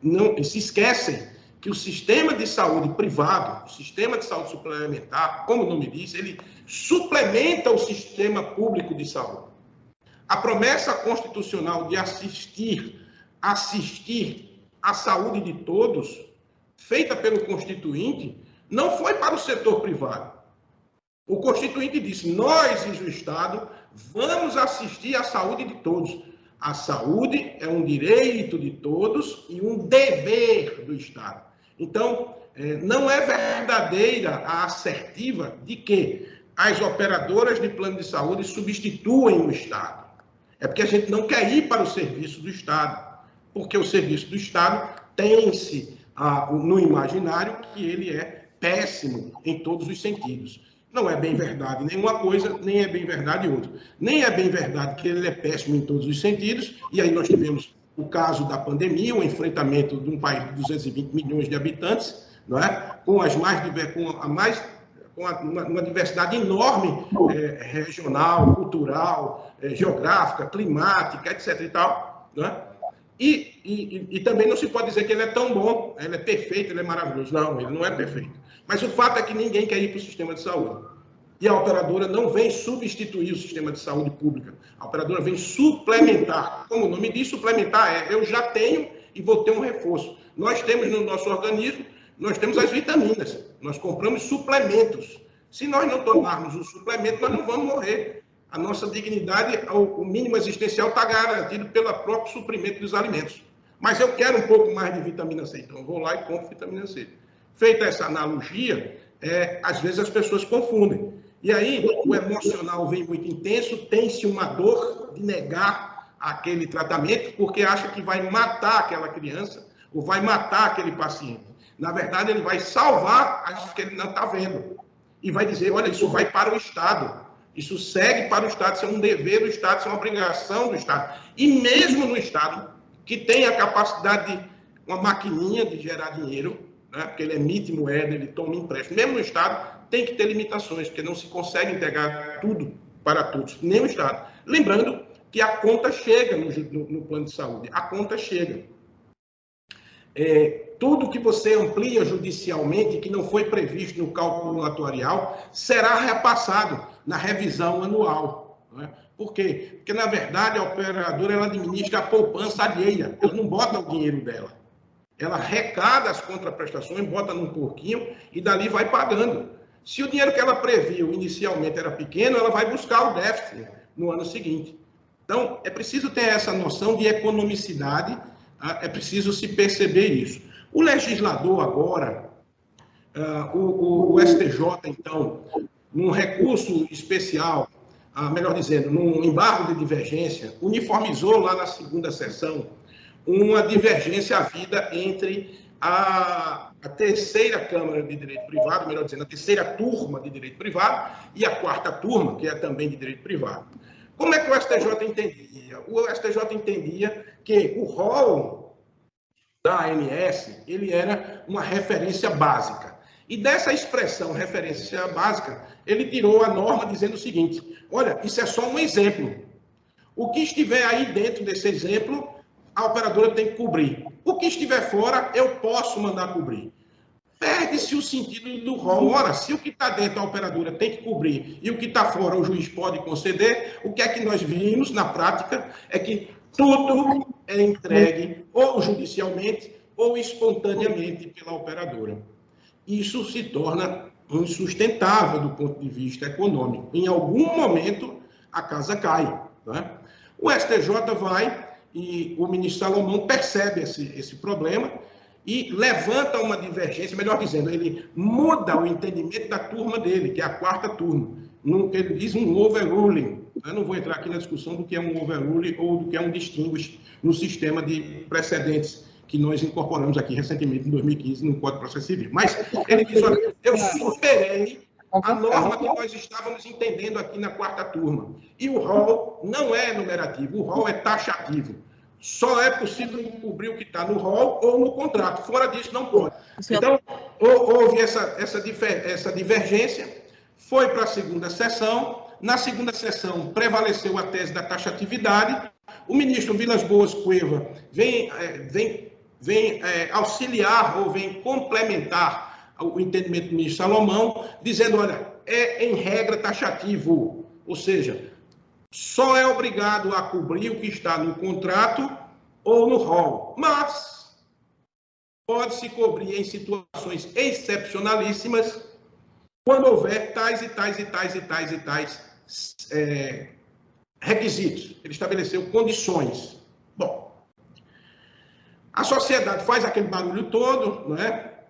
não se esquecem que o sistema de saúde privado, o sistema de saúde suplementar, como o nome diz, ele suplementa o sistema público de saúde. A promessa constitucional de assistir à saúde de todos, feita pelo Constituinte, não foi para o setor privado. O Constituinte disse, nós e o Estado vamos assistir à saúde de todos. A saúde é um direito de todos e um dever do Estado. Então, não é verdadeira a assertiva de que as operadoras de plano de saúde substituem o Estado. É porque a gente não quer ir para o serviço do Estado, porque o serviço do Estado tem-se no imaginário que ele é péssimo em todos os sentidos. Não é bem verdade nenhuma coisa, nem é bem verdade outra. Nem é bem verdade que ele é péssimo em todos os sentidos, e aí nós tivemos o caso da pandemia, o enfrentamento de um país de 220 milhões de habitantes, não é? Com uma diversidade enorme regional, cultural, geográfica, climática, etc. e tal, não é? E também não se pode dizer que ele é tão bom, ele é perfeito, ele é maravilhoso. Não, ele não é perfeito. Mas o fato é que ninguém quer ir para o sistema de saúde. E a operadora não vem substituir o sistema de saúde pública. A operadora vem suplementar. Como o nome diz, suplementar eu já tenho e vou ter um reforço. Nós temos no nosso organismo, nós temos as vitaminas. Nós compramos suplementos. Se nós não tomarmos o suplemento, nós não vamos morrer. A nossa dignidade, o mínimo existencial, está garantido pelo próprio suprimento dos alimentos. Mas eu quero um pouco mais de vitamina C, então eu vou lá e compro vitamina C. Feita essa analogia, às vezes as pessoas confundem. E aí o emocional vem muito intenso, tem-se uma dor de negar aquele tratamento, porque acha que vai matar aquela criança, ou vai matar aquele paciente. Na verdade, ele vai salvar as que ele não está vendo. E vai dizer, olha, isso vai para o Estado. Isso segue para o Estado, isso é um dever do Estado, isso é uma obrigação do Estado. E mesmo no Estado, que tem a capacidade de uma maquininha de gerar dinheiro, né, porque ele emite moeda, ele toma empréstimo, mesmo no Estado, tem que ter limitações, porque não se consegue entregar tudo para todos, nem o Estado. Lembrando que a conta chega no plano de saúde, a conta chega. Tudo que você amplia judicialmente, que não foi previsto no cálculo atuarial, será repassado na revisão anual. Né? Por quê? Porque, na verdade, a operadora ela administra a poupança alheia, ela não bota o dinheiro dela. Ela arrecada as contraprestações, bota num porquinho e dali vai pagando. Se o dinheiro que ela previu inicialmente era pequeno, ela vai buscar o déficit no ano seguinte. Então, é preciso ter essa noção de economicidade, é preciso se perceber isso. O legislador agora, o STJ, então, num recurso especial, melhor dizendo, num embargo de divergência, uniformizou lá na segunda sessão uma divergência havida entre a terceira Câmara de Direito Privado, melhor dizendo, a terceira turma de Direito Privado e a quarta turma, que é também de Direito Privado. Como é que o STJ entendia? O STJ entendia que o rol da ANS, ele era uma referência básica. E dessa expressão referência básica, ele tirou a norma dizendo o seguinte, olha, isso é só um exemplo. O que estiver aí dentro desse exemplo, a operadora tem que cobrir. O que estiver fora, eu posso mandar cobrir. Perde-se o sentido do rol. Ora, se o que está dentro da operadora tem que cobrir e o que está fora o juiz pode conceder, o que é que nós vimos na prática é que tudo é entregue ou judicialmente ou espontaneamente pela operadora. Isso se torna insustentável do ponto de vista econômico. Em algum momento, a casa cai. Né? O STJ vai e o ministro Salomão percebe esse problema e levanta uma divergência, melhor dizendo, ele muda o entendimento da turma dele, que é a quarta turma. Ele diz um overruling. Eu não vou entrar aqui na discussão do que é um overruling ou do que é um distinguish no sistema de precedentes que nós incorporamos aqui recentemente, em 2015, no Código de Processo Civil. Mas ele diz, olha, eu superei a norma que nós estávamos entendendo aqui na quarta turma. E o rol não é enumerativo, o rol é taxativo. Só é possível cobrir o que está no rol ou no contrato. Fora disso, não pode. Então, houve essa divergência, foi para a segunda sessão. Na segunda sessão, prevaleceu a tese da taxatividade. O ministro Vilas Boas Cueva vem auxiliar ou vem complementar o entendimento do ministro Salomão, dizendo, olha, é em regra taxativo, ou seja, só é obrigado a cobrir o que está no contrato ou no rol, mas pode-se cobrir em situações excepcionalíssimas quando houver tais requisitos. Ele estabeleceu condições. Bom, a sociedade faz aquele barulho todo, não é?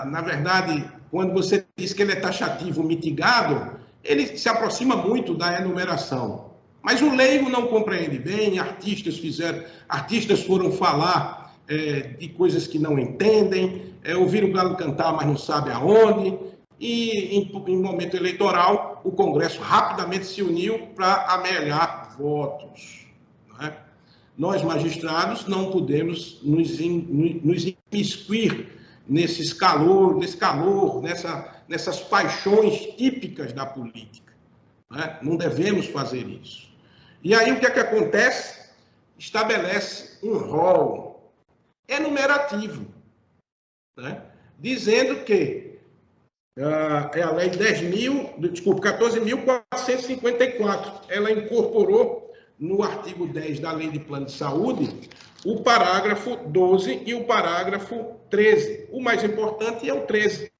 Na verdade, quando você diz que ele é taxativo mitigado, ele se aproxima muito da enumeração. Mas o leigo não compreende bem, artistas foram falar de coisas que não entendem, ouviram o galo cantar, mas não sabe aonde, e em momento eleitoral, o Congresso rapidamente se uniu para amealhar votos. Não é? Nós, magistrados, não podemos nos imiscuir nesse calor, nessas paixões típicas da política. Não é? Não devemos fazer isso. E aí o que é que acontece? Estabelece um rol enumerativo, né? Dizendo que é a lei 14.454, ela incorporou no artigo 10 da Lei de Plano de Saúde o parágrafo 12 e o parágrafo 13. O mais importante é o 13.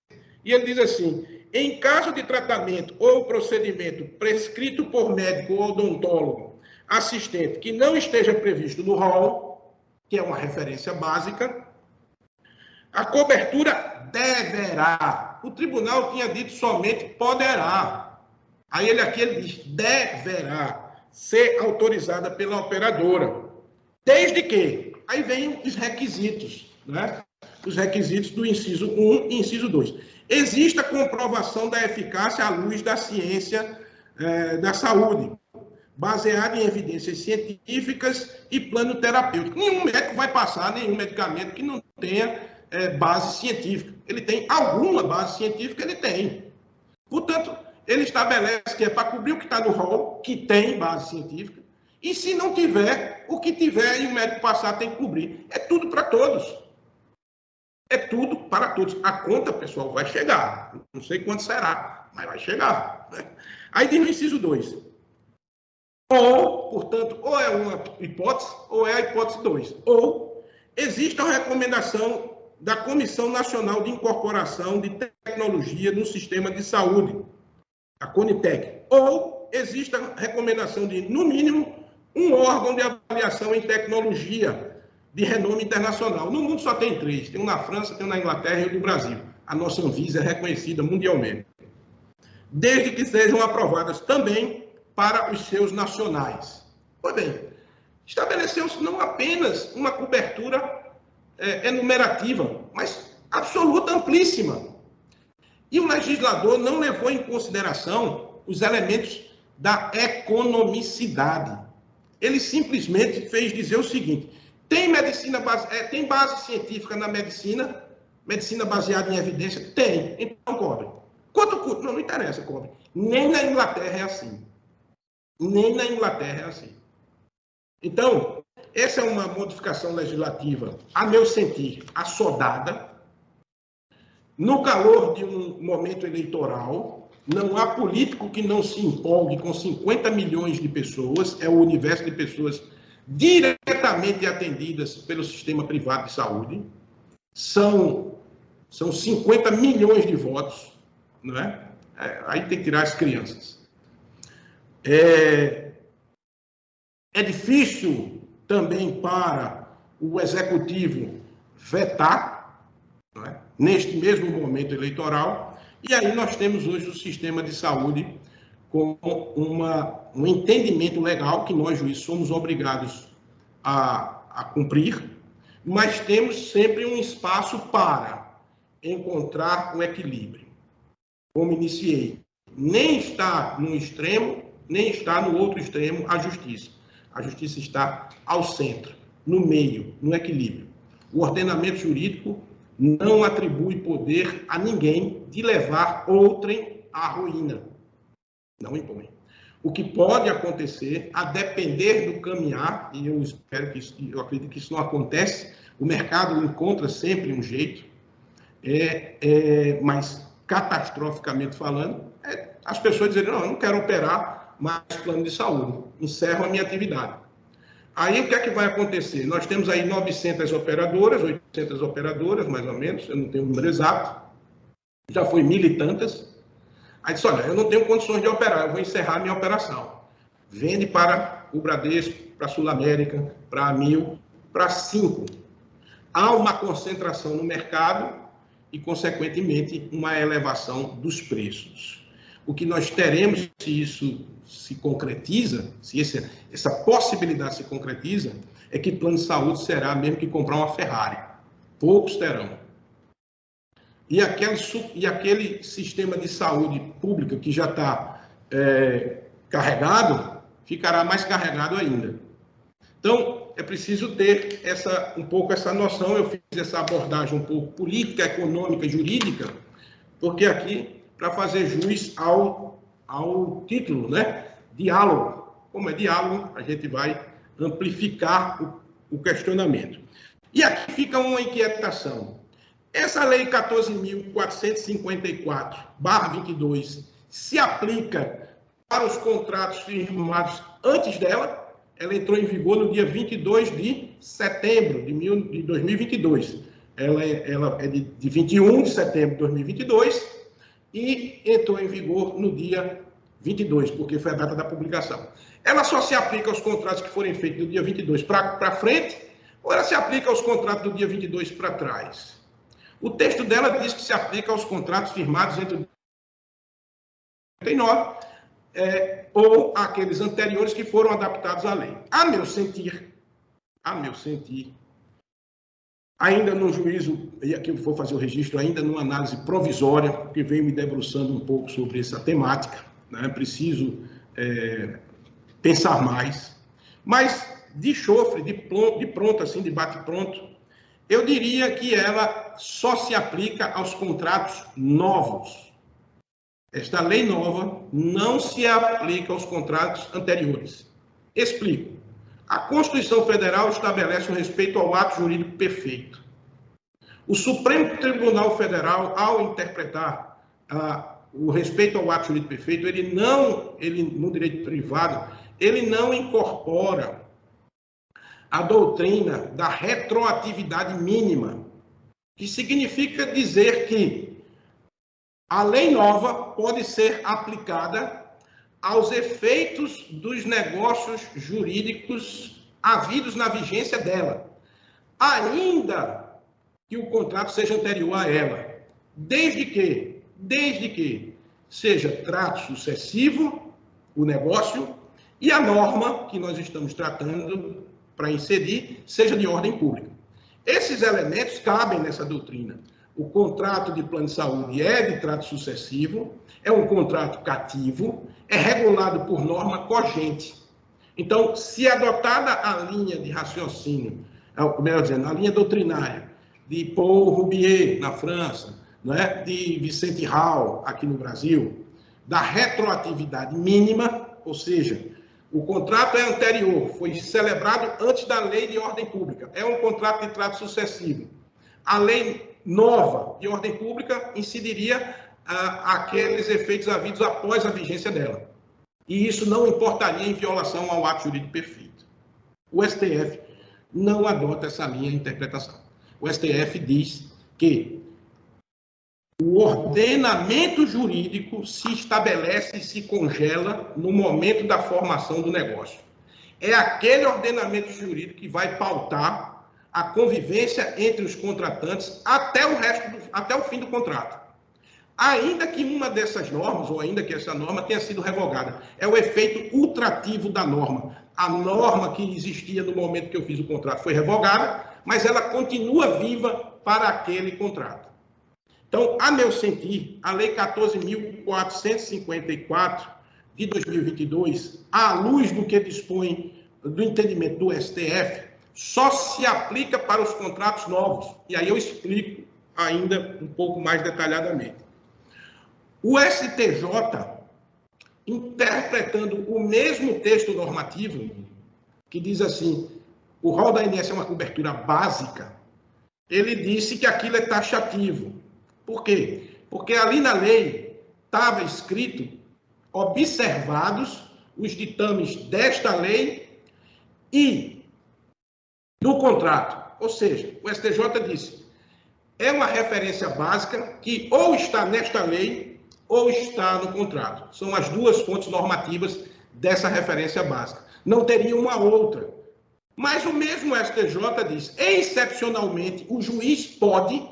E ele diz assim: em caso de tratamento ou procedimento prescrito por médico ou odontólogo assistente que não esteja previsto no rol, que é uma referência básica, a cobertura deverá. O tribunal tinha dito somente poderá. Aí ele diz deverá ser autorizada pela operadora. Desde que? Aí vem os requisitos, né? Os requisitos do inciso 1 e inciso 2. Exista comprovação da eficácia à luz da ciência da saúde, baseada em evidências científicas e plano terapêutico. Nenhum médico vai passar nenhum medicamento que não tenha base científica. Ele tem alguma base científica, ele tem. Portanto, ele estabelece que é para cobrir o que está no rol, que tem base científica, e se não tiver, o que tiver e o médico passar tem que cobrir. É tudo para todos. É tudo para todos. A conta, pessoal, vai chegar. Não sei quanto será, mas vai chegar. Aí diz no inciso 2. Ou, portanto, ou é uma hipótese, ou é a hipótese 2. Ou existe uma recomendação da Comissão Nacional de Incorporação de Tecnologia no Sistema de Saúde, a CONITEC. Ou existe a recomendação de, no mínimo, um órgão de avaliação em tecnologia de renome internacional. No mundo só tem 3. Tem um na França, tem um na Inglaterra e um no Brasil. A nossa Anvisa é reconhecida mundialmente. Desde que sejam aprovadas também para os seus nacionais. Pois bem, estabeleceu-se não apenas uma cobertura enumerativa, mas absoluta, amplíssima. E o legislador não levou em consideração os elementos da economicidade. Ele simplesmente fez dizer o seguinte: tem base científica na medicina baseada em evidência? Tem, então cobre. Quanto custa? Não interessa, cobre. Nem na Inglaterra é assim. Nem na Inglaterra é assim. Então, essa é uma modificação legislativa, a meu sentir, assodada, no calor de um momento eleitoral. Não há político que não se empolgue com 50 milhões de pessoas, é o universo de pessoas diretamente atendidas pelo sistema privado de saúde. São 50 milhões de votos, não é? Aí tem que tirar as crianças. É difícil também para o executivo vetar, não é? Neste mesmo momento eleitoral. E aí nós temos hoje o sistema de saúde com um entendimento legal que nós, juízes, somos obrigados a cumprir, mas temos sempre um espaço para encontrar um equilíbrio. Como iniciei, nem está num extremo, nem está no outro extremo a justiça. A justiça está ao centro, no meio, no equilíbrio. O ordenamento jurídico não atribui poder a ninguém de levar outrem à ruína. Não impõe. O que pode acontecer, a depender do caminhar, e eu acredito que isso não acontece, o mercado encontra sempre um jeito, mas catastroficamente falando, as pessoas dizem: não, eu não quero operar mais plano de saúde, encerro a minha atividade. Aí o que é que vai acontecer? Nós temos aí 900 operadoras, 800 operadoras, mais ou menos, eu não tenho o número exato, já foi 1.000 e tantas, Aí disse, olha, eu não tenho condições de operar, eu vou encerrar a minha operação. Vende para o Bradesco, para a Sul América, para a Amil, para 5. Há uma concentração no mercado e, consequentemente, uma elevação dos preços. O que nós teremos, se isso se concretiza, se essa possibilidade se concretiza, é que plano de saúde será mesmo que comprar uma Ferrari. Poucos terão. E aquele sistema de saúde pública que já está carregado, ficará mais carregado ainda. Então, é preciso ter um pouco essa noção. Eu fiz essa abordagem um pouco política, econômica, jurídica, porque aqui, para fazer jus ao título, né? Diálogo. Como é diálogo, a gente vai amplificar o questionamento. E aqui fica uma inquietação. Essa lei 14.454/22 se aplica para os contratos firmados antes dela. Ela entrou em vigor no dia 22 de setembro de 2022. Ela é de 21 de setembro de 2022 e entrou em vigor no dia 22, porque foi a data da publicação. Ela só se aplica aos contratos que forem feitos do dia 22 para frente, ou ela se aplica aos contratos do dia 22 para trás? O texto dela diz que se aplica aos contratos firmados entre 19 ou aqueles anteriores que foram adaptados à lei. A meu sentir, ainda no juízo, e aqui eu vou fazer o registro, ainda numa análise provisória, porque venho me debruçando um pouco sobre essa temática, né? Preciso pensar mais, mas de chofre, de pronto, assim, de bate-pronto, eu diria que ela só se aplica aos contratos novos. Esta lei nova não se aplica aos contratos anteriores. Explico. A Constituição Federal estabelece o respeito ao ato jurídico perfeito. O Supremo Tribunal Federal, ao interpretar o respeito ao ato jurídico perfeito, ele no direito privado, ele não incorpora a doutrina da retroatividade mínima, que significa dizer que a lei nova pode ser aplicada aos efeitos dos negócios jurídicos havidos na vigência dela, ainda que o contrato seja anterior a ela, desde que seja trato sucessivo o negócio e a norma que nós estamos tratando para incidir seja de ordem pública. Esses elementos cabem nessa doutrina. O contrato de plano de saúde é de trato sucessivo, é um contrato cativo, é regulado por norma cogente. Então, se adotada a linha de raciocínio, melhor dizendo, a linha doutrinária de Paul Roubier, na França, né, de Vicente Hall, aqui no Brasil, da retroatividade mínima, ou seja, o contrato é anterior, foi celebrado antes da lei de ordem pública, é um contrato de trato sucessivo. A lei nova de ordem pública incidiria aqueles efeitos havidos após a vigência dela. E isso não importaria em violação ao ato jurídico perfeito. O STF não adota essa linha de interpretação. O STF diz que o ordenamento jurídico se estabelece e se congela no momento da formação do negócio. É aquele ordenamento jurídico que vai pautar a convivência entre os contratantes até o fim do contrato. Ainda que uma dessas normas, ou ainda que essa norma tenha sido revogada, é o efeito ultrativo da norma. A norma que existia no momento que eu fiz o contrato foi revogada, mas ela continua viva para aquele contrato. Então, a meu sentir, a Lei 14.454 de 2022, à luz do que dispõe do entendimento do STF, só se aplica para os contratos novos. E aí eu explico ainda um pouco mais detalhadamente. O STJ, interpretando o mesmo texto normativo, que diz assim, o rol da ANS é uma cobertura básica, ele disse que aquilo é taxativo. Por quê? Porque ali na lei estava escrito, observados os ditames desta lei e do contrato. Ou seja, o STJ disse, é uma referência básica que ou está nesta lei ou está no contrato. São as duas fontes normativas dessa referência básica. Não teria uma outra. Mas o mesmo STJ diz, excepcionalmente, o juiz pode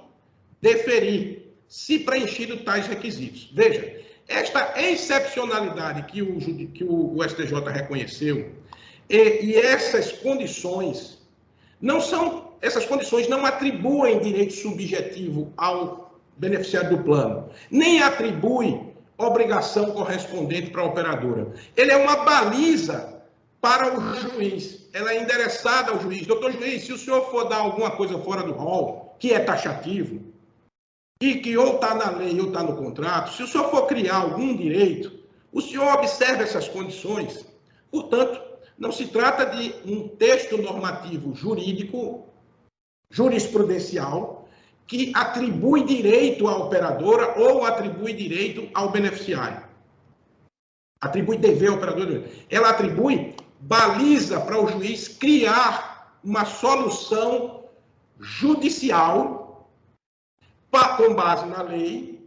deferir, se preenchido tais requisitos. Veja, esta excepcionalidade que o STJ reconheceu, e essas condições essas condições não atribuem direito subjetivo ao beneficiário do plano, nem atribui obrigação correspondente para a operadora. Ele é uma baliza para o juiz, ela é endereçada ao juiz. Doutor juiz, se o senhor for dar alguma coisa fora do rol, que é taxativo, e que ou está na lei ou está no contrato, se o senhor for criar algum direito, o senhor observa essas condições. Portanto, não se trata de um texto normativo jurídico, jurisprudencial, que atribui direito à operadora ou atribui direito ao beneficiário. Atribui dever ao operador. Ela atribui baliza para o juiz criar uma solução judicial com base na lei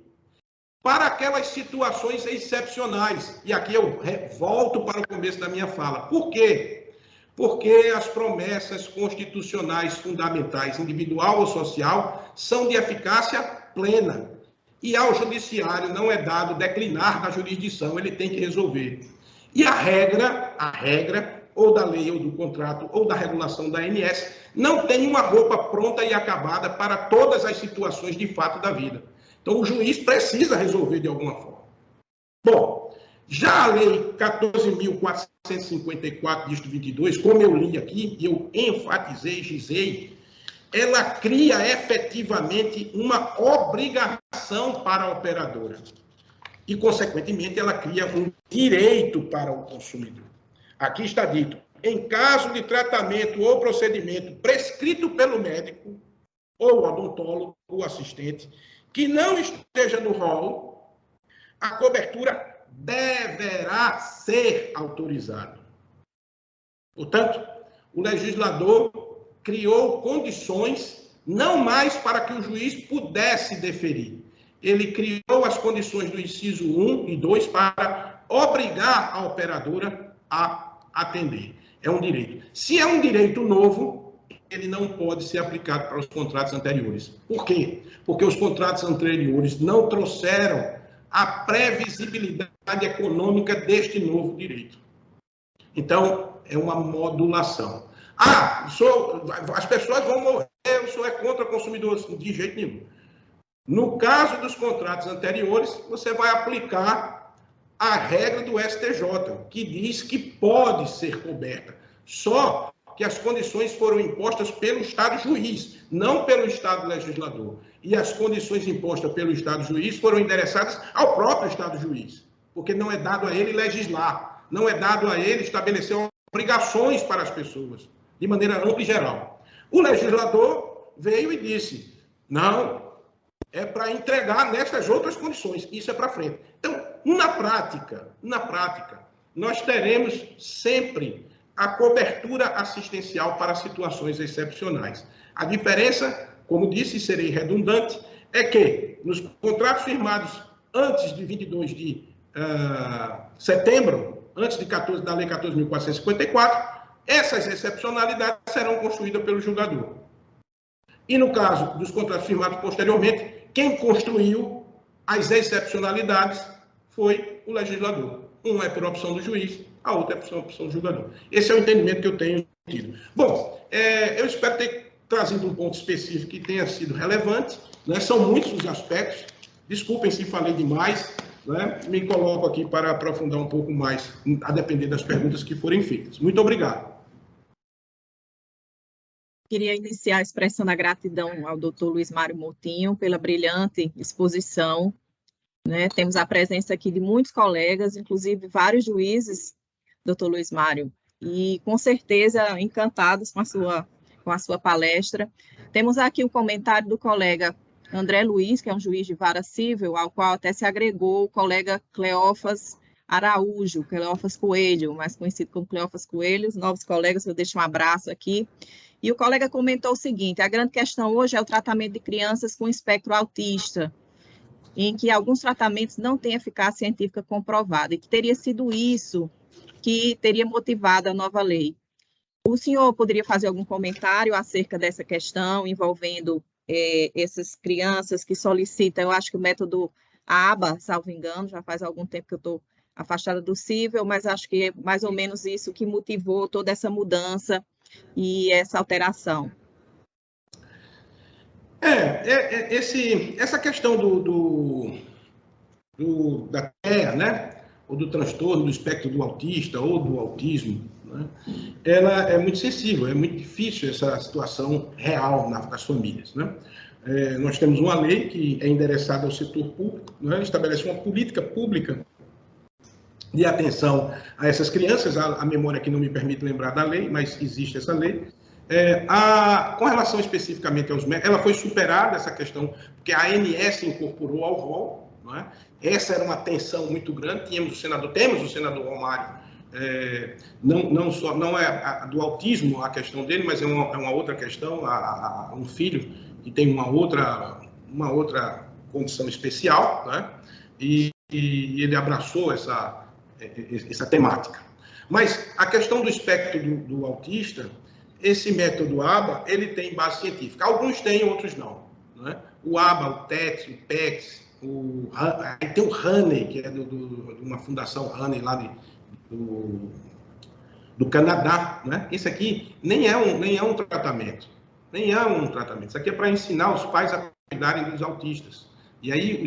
para aquelas situações excepcionais. E aqui eu volto para o começo da minha fala. Por quê? Porque as promessas constitucionais fundamentais, individual ou social, são de eficácia plena. E ao judiciário não é dado declinar da jurisdição, ele tem que resolver. E a regra, ou da lei, ou do contrato, ou da regulação da ANS, não tem uma roupa pronta e acabada para todas as situações de fato da vida. Então, o juiz precisa resolver de alguma forma. Bom, já a lei 14.454, dígito 22, como eu li aqui, e eu enfatizei, gizei, ela cria efetivamente uma obrigação para a operadora. E, consequentemente, ela cria um direito para o consumidor. Aqui está dito, em caso de tratamento ou procedimento prescrito pelo médico, ou odontólogo, ou assistente, que não esteja no rol, a cobertura deverá ser autorizada. Portanto, o legislador criou condições, não mais para que o juiz pudesse deferir. Ele criou as condições do inciso 1 e 2 para obrigar a operadora a atender. É um direito. Se é um direito novo, ele não pode ser aplicado para os contratos anteriores. Por quê? Porque os contratos anteriores não trouxeram a previsibilidade econômica deste novo direito. Então, é uma modulação. As pessoas vão morrer, o senhor é contra o consumidor? De jeito nenhum. No caso dos contratos anteriores, você vai aplicar a regra do STJ, que diz que pode ser coberta. Só que as condições foram impostas pelo Estado juiz, não pelo Estado legislador. E as condições impostas pelo Estado juiz foram endereçadas ao próprio Estado juiz, porque não é dado a ele legislar, não é dado a ele estabelecer obrigações para as pessoas, de maneira ampla e geral. O legislador veio e disse, não, é para entregar nessas outras condições, isso é para frente. Então, na prática, nós teremos sempre a cobertura assistencial para situações excepcionais. A diferença, como disse, serei redundante, é que nos contratos firmados antes de 22 de setembro, antes da Lei 14.454, essas excepcionalidades serão construídas pelo julgador. E no caso dos contratos firmados posteriormente, quem construiu as excepcionalidades foi o legislador. Um é por opção do juiz, a outra é por opção do julgador. Esse é o entendimento que eu tenho tido. Bom, eu espero ter trazido um ponto específico que tenha sido relevante, né? São muitos os aspectos, desculpem se falei demais, né? Me coloco aqui para aprofundar um pouco mais, a depender das perguntas que forem feitas. Muito obrigado. Queria iniciar expressando a gratidão ao Dr. Luiz Mário Moutinho pela brilhante exposição, né? Temos a presença aqui de muitos colegas, inclusive vários juízes, Dr. Luiz Mário, e com certeza encantados com a sua palestra. Temos aqui o comentário do colega André Luiz, que é um juiz de vara civil, ao qual até se agregou o colega Cleófas Araújo, Cleófas Coelho, mais conhecido como Cleófas Coelho. Os novos colegas, eu deixo um abraço aqui. E o colega comentou o seguinte, a grande questão hoje é o tratamento de crianças com espectro autista. em que alguns tratamentos não têm eficácia científica comprovada, e que teria sido isso que teria motivado a nova lei. O senhor poderia fazer algum comentário acerca dessa questão envolvendo essas crianças que solicitam, eu acho que o método ABA, salvo engano, já faz algum tempo que eu estou afastada do cível, mas acho que é mais ou menos isso que motivou toda essa mudança e essa alteração. Essa questão da TEA, né, ou do transtorno do espectro do autista ou do autismo, né, ela é muito sensível, é muito difícil essa situação real das famílias, né? Nós temos uma lei que é endereçada ao setor público, né, estabelece uma política pública de atenção a essas crianças. A memória aqui não me permite lembrar da lei, mas existe essa lei. Com relação especificamente aos médicos, ela foi superada, essa questão, porque a ANS incorporou ao rol, não é? Essa era uma tensão muito grande. Temos o senador Romário, não é a do autismo a questão dele, mas é uma outra questão, um filho que tem uma outra condição especial, né? E ele abraçou essa temática. Mas a questão do espectro do autista, esse método ABA, ele tem base científica. Alguns têm, outros não, né? O ABA, o TET, o PEX, aí tem o Haney, que é de uma fundação Haney lá do Canadá, né? Esse aqui nem é um tratamento. Nem é um tratamento. Isso aqui é para ensinar os pais a cuidarem dos autistas. E aí,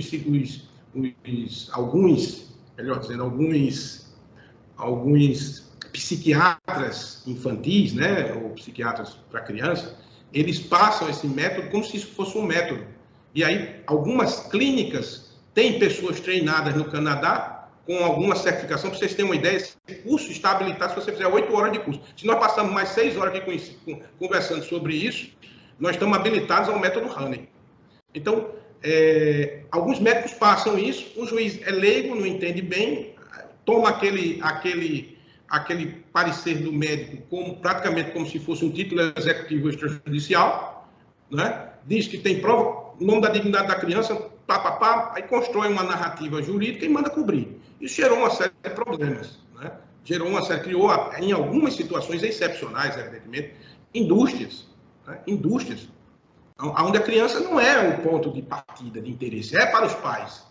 alguns psiquiatras infantis, né, ou psiquiatras para criança, eles passam esse método como se isso fosse um método. E aí, algumas clínicas têm pessoas treinadas no Canadá com alguma certificação. Para vocês terem uma ideia, esse curso está habilitado se você fizer 8 horas de curso. Se nós passamos mais 6 horas aqui conversando sobre isso, nós estamos habilitados ao método Haney. Então, alguns médicos passam isso, o juiz é leigo, não entende bem, toma aquele parecer do médico praticamente como se fosse um título executivo extrajudicial, né? Diz que tem prova, o nome da dignidade da criança, aí constrói uma narrativa jurídica e manda cobrir. Isso gerou uma série de problemas, né? Criou, em algumas situações excepcionais, evidentemente, indústrias, né? Indústrias, onde a criança não é o ponto de partida, de interesse, é para os pais,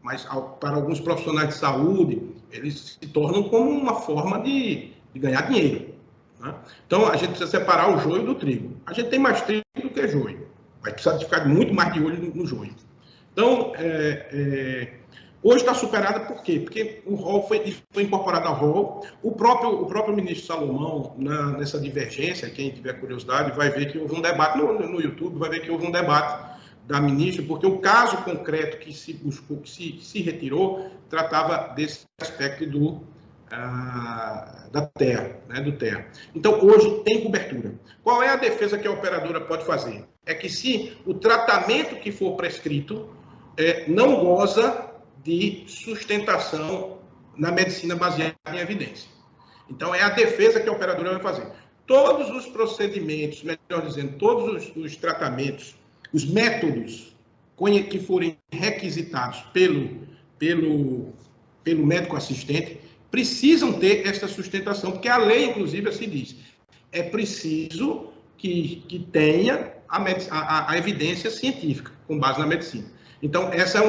mas para alguns profissionais de saúde, eles se tornam como uma forma de ganhar dinheiro, né? Então, a gente precisa separar o joio do trigo. A gente tem mais trigo do que joio, mas precisa ficar muito mais de olho no joio. Então, hoje está superada por quê? Porque o rol foi incorporado ao rol. O próprio ministro Salomão, nessa divergência, quem tiver curiosidade, vai ver que houve um debate no YouTube, vai ver que houve um debate da ministra, porque o caso concreto que se buscou, que se retirou, tratava desse aspecto da terra, né, do terra. Então, hoje tem cobertura. Qual é a defesa que a operadora pode fazer? É que se o tratamento que for prescrito não goza de sustentação na medicina baseada em evidência. Então, é a defesa que a operadora vai fazer. Todos os procedimentos, melhor dizendo, todos os tratamentos, os métodos que forem requisitados pelo médico assistente precisam ter essa sustentação, porque a lei, inclusive, assim diz, é preciso que tenha a evidência científica, com base na medicina. Então, essa é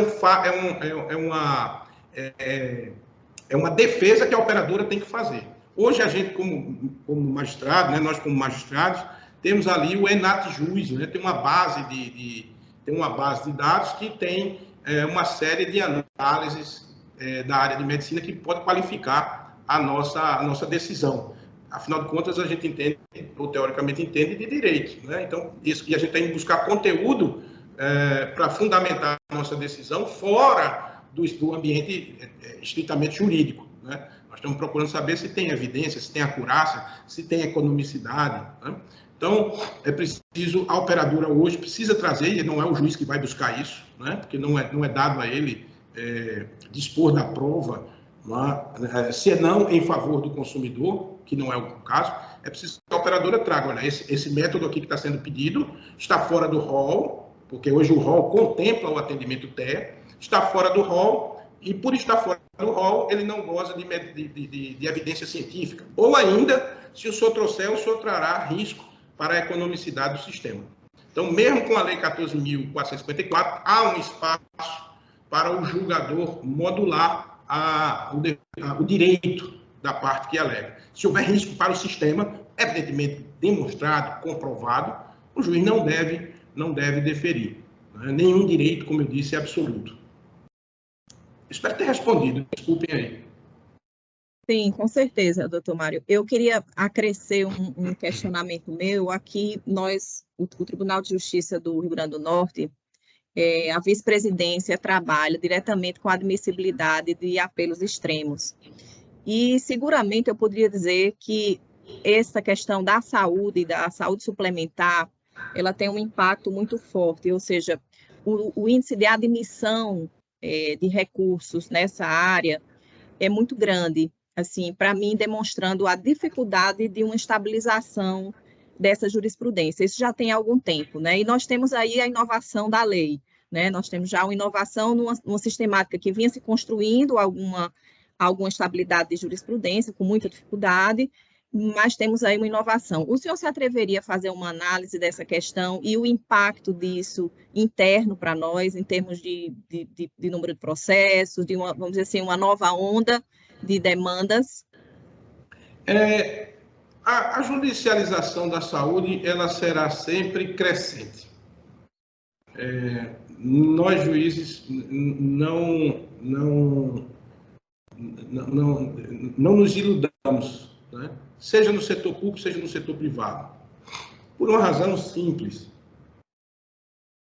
uma defesa que a operadora tem que fazer. Hoje, a gente, como magistrado, né, nós como magistrados, temos ali o ENAT-JUS, né, tem uma base de dados que tem uma série de análises da área de medicina que pode qualificar a nossa decisão. Afinal de contas, a gente entende, ou teoricamente entende, de direito, né? Então, e a gente tem que buscar conteúdo para fundamentar a nossa decisão fora do ambiente estritamente jurídico, né? Nós estamos procurando saber se tem evidência, se tem acurácia, se tem economicidade, né? Então, é preciso, a operadora hoje precisa trazer, e não é o juiz que vai buscar isso, né? Porque não é dado a ele dispor da prova, se não em favor do consumidor, que não é o caso, é preciso que a operadora traga, olha, esse método aqui que está sendo pedido está fora do rol, porque hoje o rol contempla o atendimento TEA, está fora do rol, e por estar fora do rol, ele não goza de evidência científica. Ou ainda, se o senhor trouxer, o senhor trará risco para a economicidade do sistema. Então, mesmo com a Lei 14.454, há um espaço para o julgador modular o direito da parte que alega. Se houver risco para o sistema, evidentemente demonstrado, comprovado, o juiz não deve deferir. Nenhum direito, como eu disse, é absoluto. Espero ter respondido, desculpem aí. Sim, com certeza, doutor Mário. Eu queria acrescer um questionamento meu. Aqui, o Tribunal de Justiça do Rio Grande do Norte, a vice-presidência trabalha diretamente com a admissibilidade de apelos extremos. E, seguramente, eu poderia dizer que essa questão da saúde suplementar, ela tem um impacto muito forte, ou seja, o índice de admissão de recursos nessa área é muito grande, assim, para mim, demonstrando a dificuldade de uma estabilização dessa jurisprudência. Isso já tem algum tempo, né? E nós temos aí a inovação da lei, né? Nós temos já uma inovação numa sistemática que vinha se construindo alguma estabilidade de jurisprudência, com muita dificuldade, mas temos aí uma inovação. O senhor se atreveria a fazer uma análise dessa questão e o impacto disso interno para nós, em termos de número de processos, vamos dizer assim, uma nova onda de demandas? A judicialização da saúde, ela será sempre crescente. Nós, juízes, não nos iludamos, né? Seja no setor público, seja no setor privado. Por uma razão simples.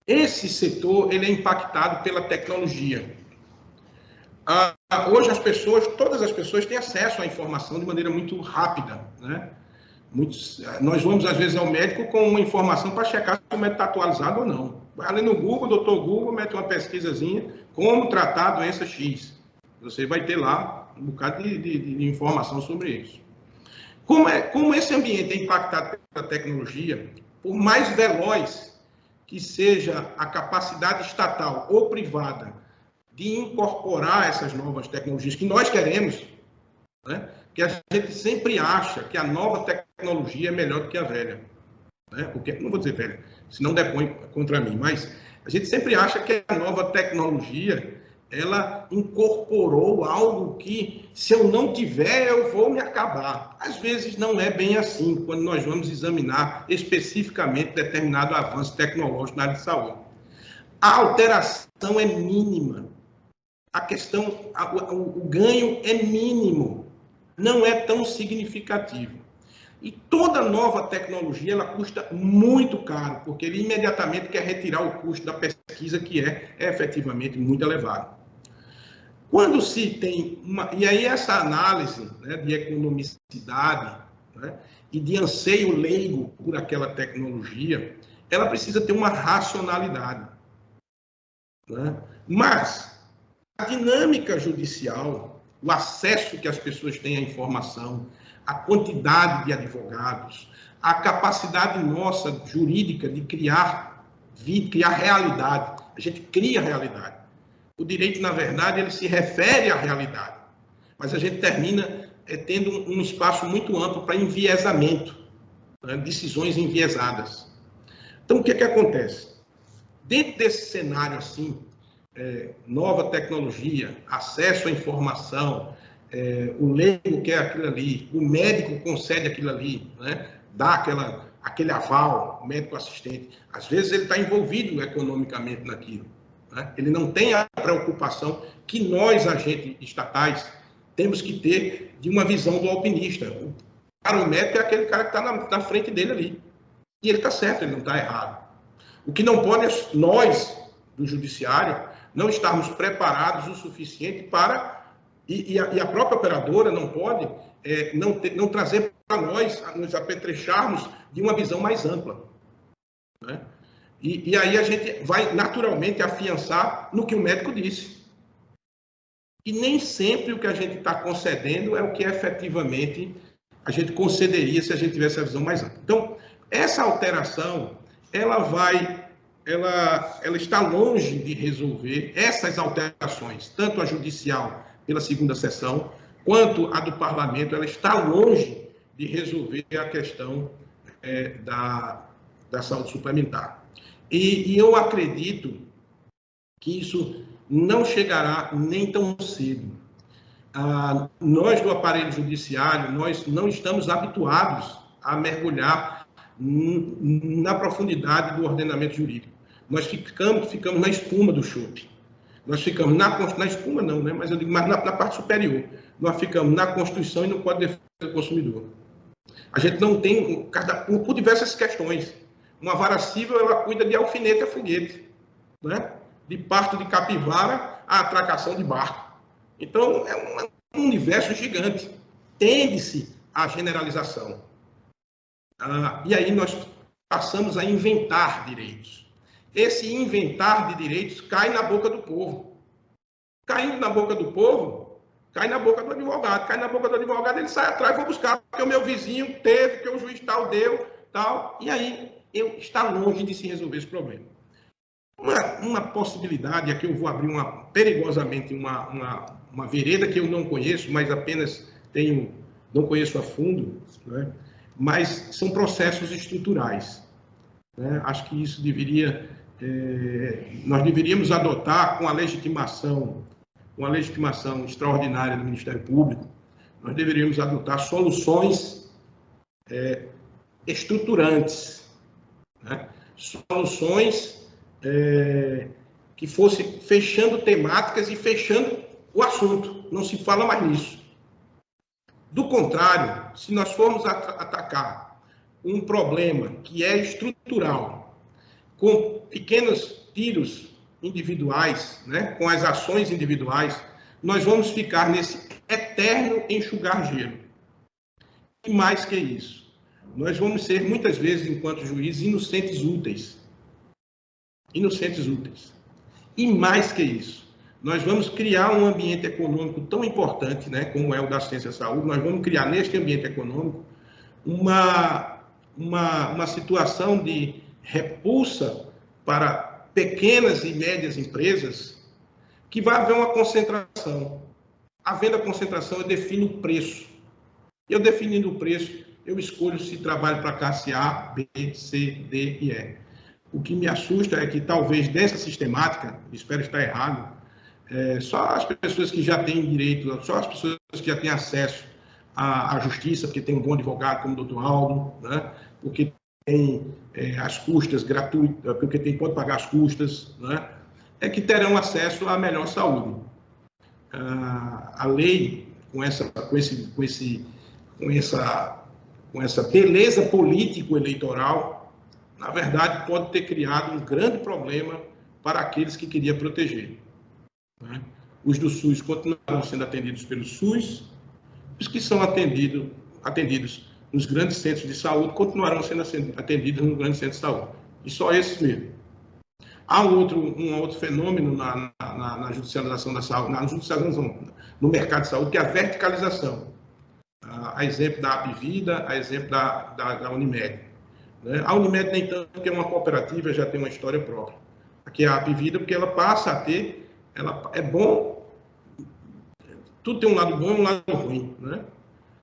Esse setor, ele é impactado pela tecnologia. Hoje todas as pessoas têm acesso à informação de maneira muito rápida, né? Nós vamos, às vezes, ao médico com uma informação para checar se o médico está atualizado ou não. Vai ali no Google, doutor Google, mete uma pesquisazinha, como tratar a doença X. Você vai ter lá um bocado de informação sobre isso. Como esse ambiente é impactado pela tecnologia, por mais veloz que seja a capacidade estatal ou privada de incorporar essas novas tecnologias que nós queremos, né? Que a gente sempre acha que a nova tecnologia é melhor do que a velha. Né? Porque, não vou dizer velha, senão depõe contra mim, mas a gente sempre acha que a nova tecnologia ela incorporou algo que, se eu não tiver, eu vou me acabar. Às vezes não é bem assim, quando nós vamos examinar especificamente determinado avanço tecnológico na área de saúde. A alteração é mínima. O ganho é mínimo. Não é tão significativo. E toda nova tecnologia, ela custa muito caro, porque ele imediatamente quer retirar o custo da pesquisa, que é efetivamente muito elevado. Quando se tem e aí essa análise, né, de economicidade, né, e de anseio leigo por aquela tecnologia, ela precisa ter uma racionalidade. Né? Mas a dinâmica judicial, o acesso que as pessoas têm à informação, a quantidade de advogados, a capacidade nossa jurídica de criar realidade. A gente cria realidade. O direito, na verdade, ele se refere à realidade, mas a gente termina tendo um espaço muito amplo para enviesamento, né? Decisões enviesadas. Então, o que acontece? Dentro desse cenário assim, nova tecnologia, acesso à informação, o leigo quer aquilo ali, o médico concede aquilo ali, né? Dá aquele aval, o médico assistente. Às vezes ele está envolvido economicamente naquilo. Né? Ele não tem a preocupação que nós, agentes estatais, temos que ter de uma visão do alpinista. O médico é aquele cara que está na frente dele ali. E ele está certo, ele não está errado. O que não pode é nós, do judiciário, não estarmos preparados o suficiente para... E a própria operadora não pode não trazer para nós, nos apetrecharmos de uma visão mais ampla. Né? E aí a gente vai naturalmente afiançar no que o médico disse. E nem sempre o que a gente está concedendo é o que efetivamente a gente concederia se a gente tivesse a visão mais ampla. Então, essa alteração, ela vai ela está longe de resolver essas alterações, tanto a judicial pela segunda sessão, quanto a do parlamento, ela está longe de resolver a questão da saúde suplementar. E eu acredito que isso não chegará nem tão cedo. Nós, do aparelho judiciário, nós não estamos habituados a mergulhar na profundidade do ordenamento jurídico. Nós ficamos na espuma do chope. Nós ficamos na espuma não, né? Mas eu digo, na parte superior. Nós ficamos na Constituição e no Código de Defesa do Consumidor. A gente não tem, por diversas questões. Uma vara civil, ela cuida de alfinete a foguete, né? De parto de capivara a atracação de barco. Então, é um universo gigante. Tende-se à generalização. E aí nós passamos a inventar direitos. Esse inventar de direitos cai na boca do povo. Caindo na boca do povo, cai na boca do advogado. Cai na boca do advogado, ele sai atrás, vou buscar, porque o meu vizinho teve, que o juiz tal deu, tal. E aí está longe de se resolver esse problema. Uma possibilidade, aqui eu vou abrir perigosamente uma vereda que eu não conheço, mas apenas não conheço a fundo, né? Mas são processos estruturais, né? Acho que isso nós deveríamos adotar com a legitimação extraordinária do Ministério Público, nós deveríamos adotar soluções estruturantes, né? Soluções que fossem fechando temáticas e fechando o assunto, não se fala mais nisso. Do contrário, se nós formos atacar um problema que é estrutural, com pequenos tiros individuais, né, com as ações individuais, nós vamos ficar nesse eterno enxugar gelo. E mais que isso, nós vamos ser, muitas vezes, enquanto juízes, inocentes úteis. Inocentes úteis. E mais que isso, nós vamos criar um ambiente econômico tão importante, né, como é o da ciência e saúde, nós vamos criar neste ambiente econômico uma situação de repulsa para pequenas e médias empresas, que vai haver uma concentração. Havendo a concentração, eu defino o preço. Eu definindo o preço, eu escolho se trabalho para classe A, B, C, D e E. O que me assusta é que talvez dessa sistemática, espero estar errado, só as pessoas que já têm direito, só as pessoas que já têm acesso à justiça, porque tem um bom advogado como o Dr. Aldo, né? Porque tem as custas gratuitas, porque pode pagar as custas, né? É que terão acesso à melhor saúde. A lei, com essa beleza político-eleitoral, na verdade, pode ter criado um grande problema para aqueles que queria proteger, né? Os do SUS continuarão sendo atendidos pelo SUS, os que são atendidos nos grandes centros de saúde continuarão sendo atendidos nos grandes centros de saúde. E só esses mesmo. Há um outro fenômeno na judicialização da saúde, no mercado de saúde, que é a verticalização. A exemplo da Apvida, a exemplo da Unimed. A Unimed nem tanto, porque é uma cooperativa, já tem uma história própria. Aqui é a Apvida, porque ela passa a ter, ela é bom, tudo tem um lado bom e um lado ruim, né?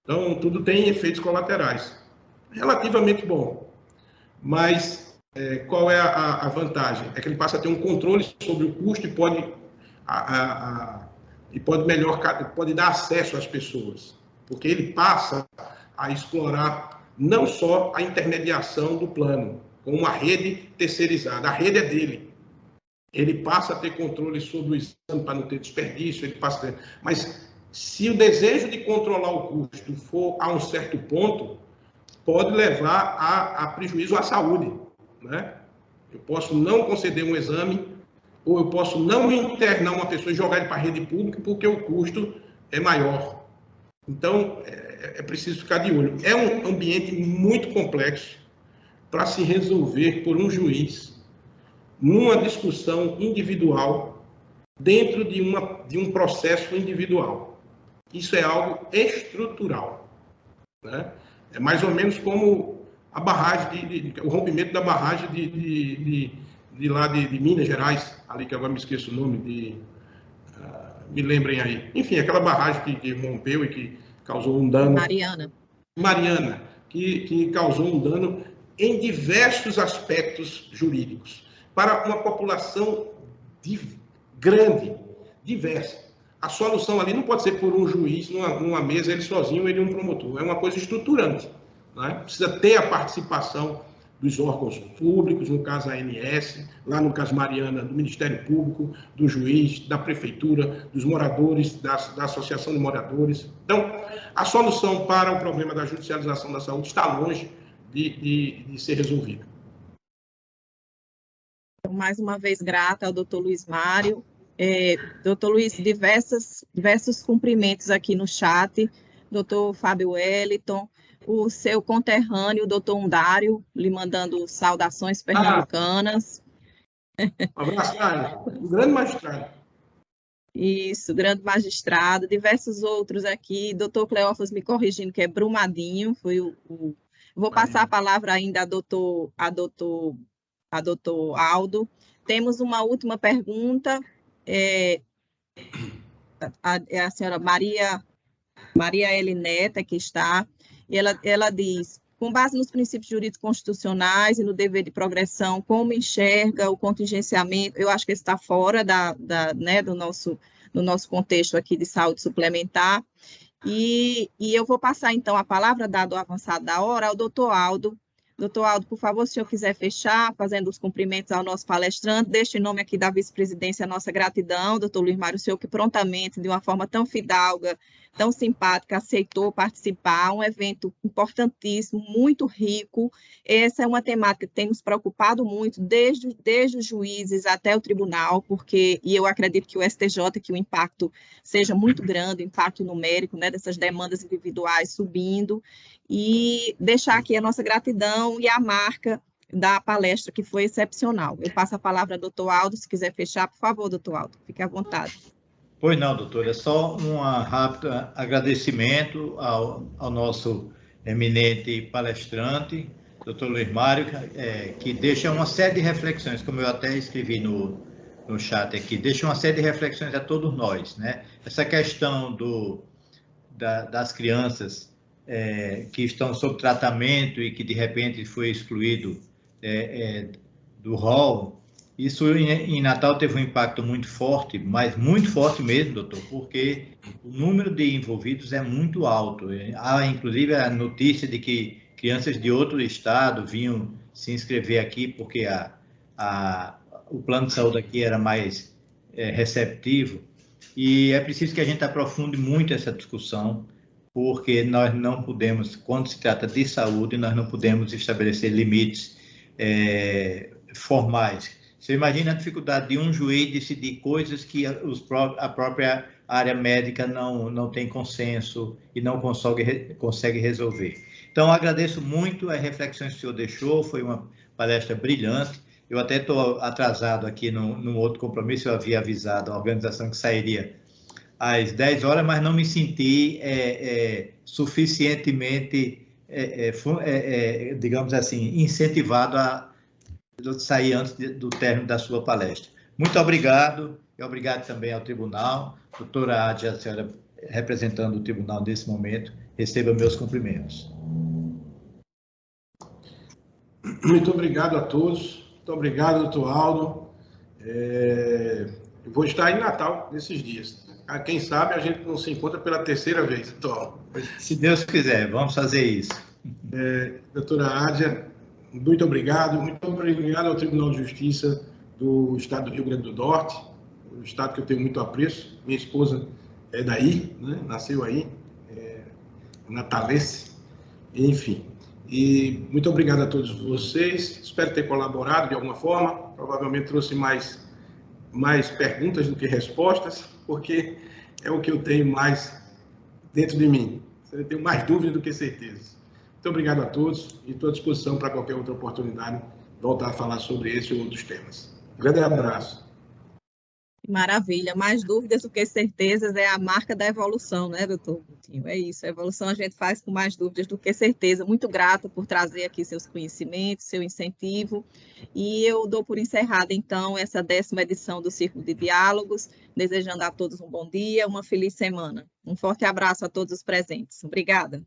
Então, tudo tem efeitos colaterais. Relativamente bom. Mas qual é a vantagem? É que ele passa a ter um controle sobre o custo e pode dar acesso às pessoas. Porque ele passa a explorar não só a intermediação do plano, como uma rede terceirizada. A rede é dele. Ele passa a ter controle sobre o exame para não ter desperdício, mas se o desejo de controlar o custo for a um certo ponto, pode levar a prejuízo à saúde, né? Eu posso não conceder um exame, ou eu posso não internar uma pessoa e jogar ele para a rede pública porque o custo é maior. Então, é preciso ficar de olho. É um ambiente muito complexo para se resolver por um juiz numa discussão individual dentro de um processo individual. Isso é algo estrutural, né? É mais ou menos como a barragem, o rompimento da barragem de lá de Minas Gerais, ali que agora me esqueço o nome, me lembrem aí. Enfim, aquela barragem que rompeu e que causou um dano. Mariana, que causou um dano em diversos aspectos jurídicos, para uma população grande, diversa. A solução ali não pode ser por um juiz, numa mesa, ele sozinho, ele um promotor. É uma coisa estruturante. Né? Precisa ter a participação dos órgãos públicos, no caso a ANS, lá no caso Mariana, do Ministério Público, do juiz, da Prefeitura, dos moradores, da Associação de Moradores. Então, a solução para o problema da judicialização da saúde está longe de ser resolvida. Mais uma vez, grata ao doutor Luiz Mário. Doutor Luiz, diversos cumprimentos aqui no chat. Doutor Fábio Wellington, o seu conterrâneo, doutor Undário, lhe mandando saudações pernambucanas. Um abraço, o grande magistrado. Isso, grande magistrado, diversos outros aqui. Doutor Cleófas me corrigindo, que é Brumadinho, foi Vou passar a palavra ainda a doutor Aldo. Temos uma última pergunta, a senhora Maria Elineta, que está, e ela diz, com base nos princípios jurídicos constitucionais e no dever de progressão, como enxerga o contingenciamento? Eu acho que está fora do nosso contexto aqui de saúde suplementar. E eu vou passar, então, a palavra, dado o avançado da hora, ao doutor Aldo. Doutor Aldo, por favor, se o senhor quiser fechar, fazendo os cumprimentos ao nosso palestrante, deixe em nome aqui da vice-presidência a nossa gratidão, doutor Luiz Mário, o senhor que prontamente, de uma forma tão fidalga, tão simpática, aceitou participar, um evento importantíssimo, muito rico. Essa é uma temática que tem nos preocupado muito, desde os juízes até o tribunal, e eu acredito que o STJ, que o impacto seja muito grande, o impacto numérico, né, dessas demandas individuais subindo, e deixar aqui a nossa gratidão e a marca da palestra, que foi excepcional. Eu passo a palavra ao doutor Aldo, se quiser fechar, por favor, doutor Aldo, fique à vontade. Pois não, doutor, é só um rápido agradecimento ao nosso eminente palestrante, doutor Luiz Mário, que deixa uma série de reflexões, como eu até escrevi no chat aqui, deixa uma série de reflexões a todos nós, né? Essa questão das crianças que estão sob tratamento e que de repente foi excluído do rol, isso em Natal teve um impacto muito forte, mas muito forte mesmo, doutor, porque o número de envolvidos é muito alto. Há, inclusive, a notícia de que crianças de outro estado vinham se inscrever aqui porque o plano de saúde aqui era mais receptivo. E é preciso que a gente aprofunde muito essa discussão, porque nós não podemos, quando se trata de saúde, nós não podemos estabelecer limites formais. Você imagina a dificuldade de um juiz decidir coisas que a própria área médica não tem consenso e não consegue resolver. Então, agradeço muito as reflexões que o senhor deixou, foi uma palestra brilhante. Eu até estou atrasado aqui num outro compromisso, eu havia avisado a organização que sairia às 10 horas, mas não me senti suficientemente, digamos assim, incentivado a sair antes do término da sua palestra. Muito obrigado, e obrigado também ao tribunal. Doutora Ádia, a senhora representando o tribunal nesse momento, receba meus cumprimentos. Muito obrigado a todos. Muito obrigado, doutor Aldo. Eu vou estar em Natal nesses dias. Quem sabe a gente não se encontra pela terceira vez, doutor. Se Deus quiser, vamos fazer isso. Doutora Ádia, muito obrigado ao Tribunal de Justiça do Estado do Rio Grande do Norte, um estado que eu tenho muito apreço. Minha esposa é daí, né? Nasceu aí, natalense, enfim. E muito obrigado a todos vocês, espero ter colaborado de alguma forma, provavelmente trouxe mais perguntas do que respostas, porque é o que eu tenho mais dentro de mim, eu tenho mais dúvidas do que certezas. Muito obrigado a todos e estou à disposição para qualquer outra oportunidade voltar a falar sobre esse ou outros temas. Um grande abraço. Maravilha, mais dúvidas do que certezas é a marca da evolução, né, doutor Coutinho? É isso, a evolução a gente faz com mais dúvidas do que certeza. Muito grata por trazer aqui seus conhecimentos, seu incentivo, e eu dou por encerrada, então, essa 10ª edição do Círculo de Diálogos, desejando a todos um bom dia, uma feliz semana. Um forte abraço a todos os presentes. Obrigada.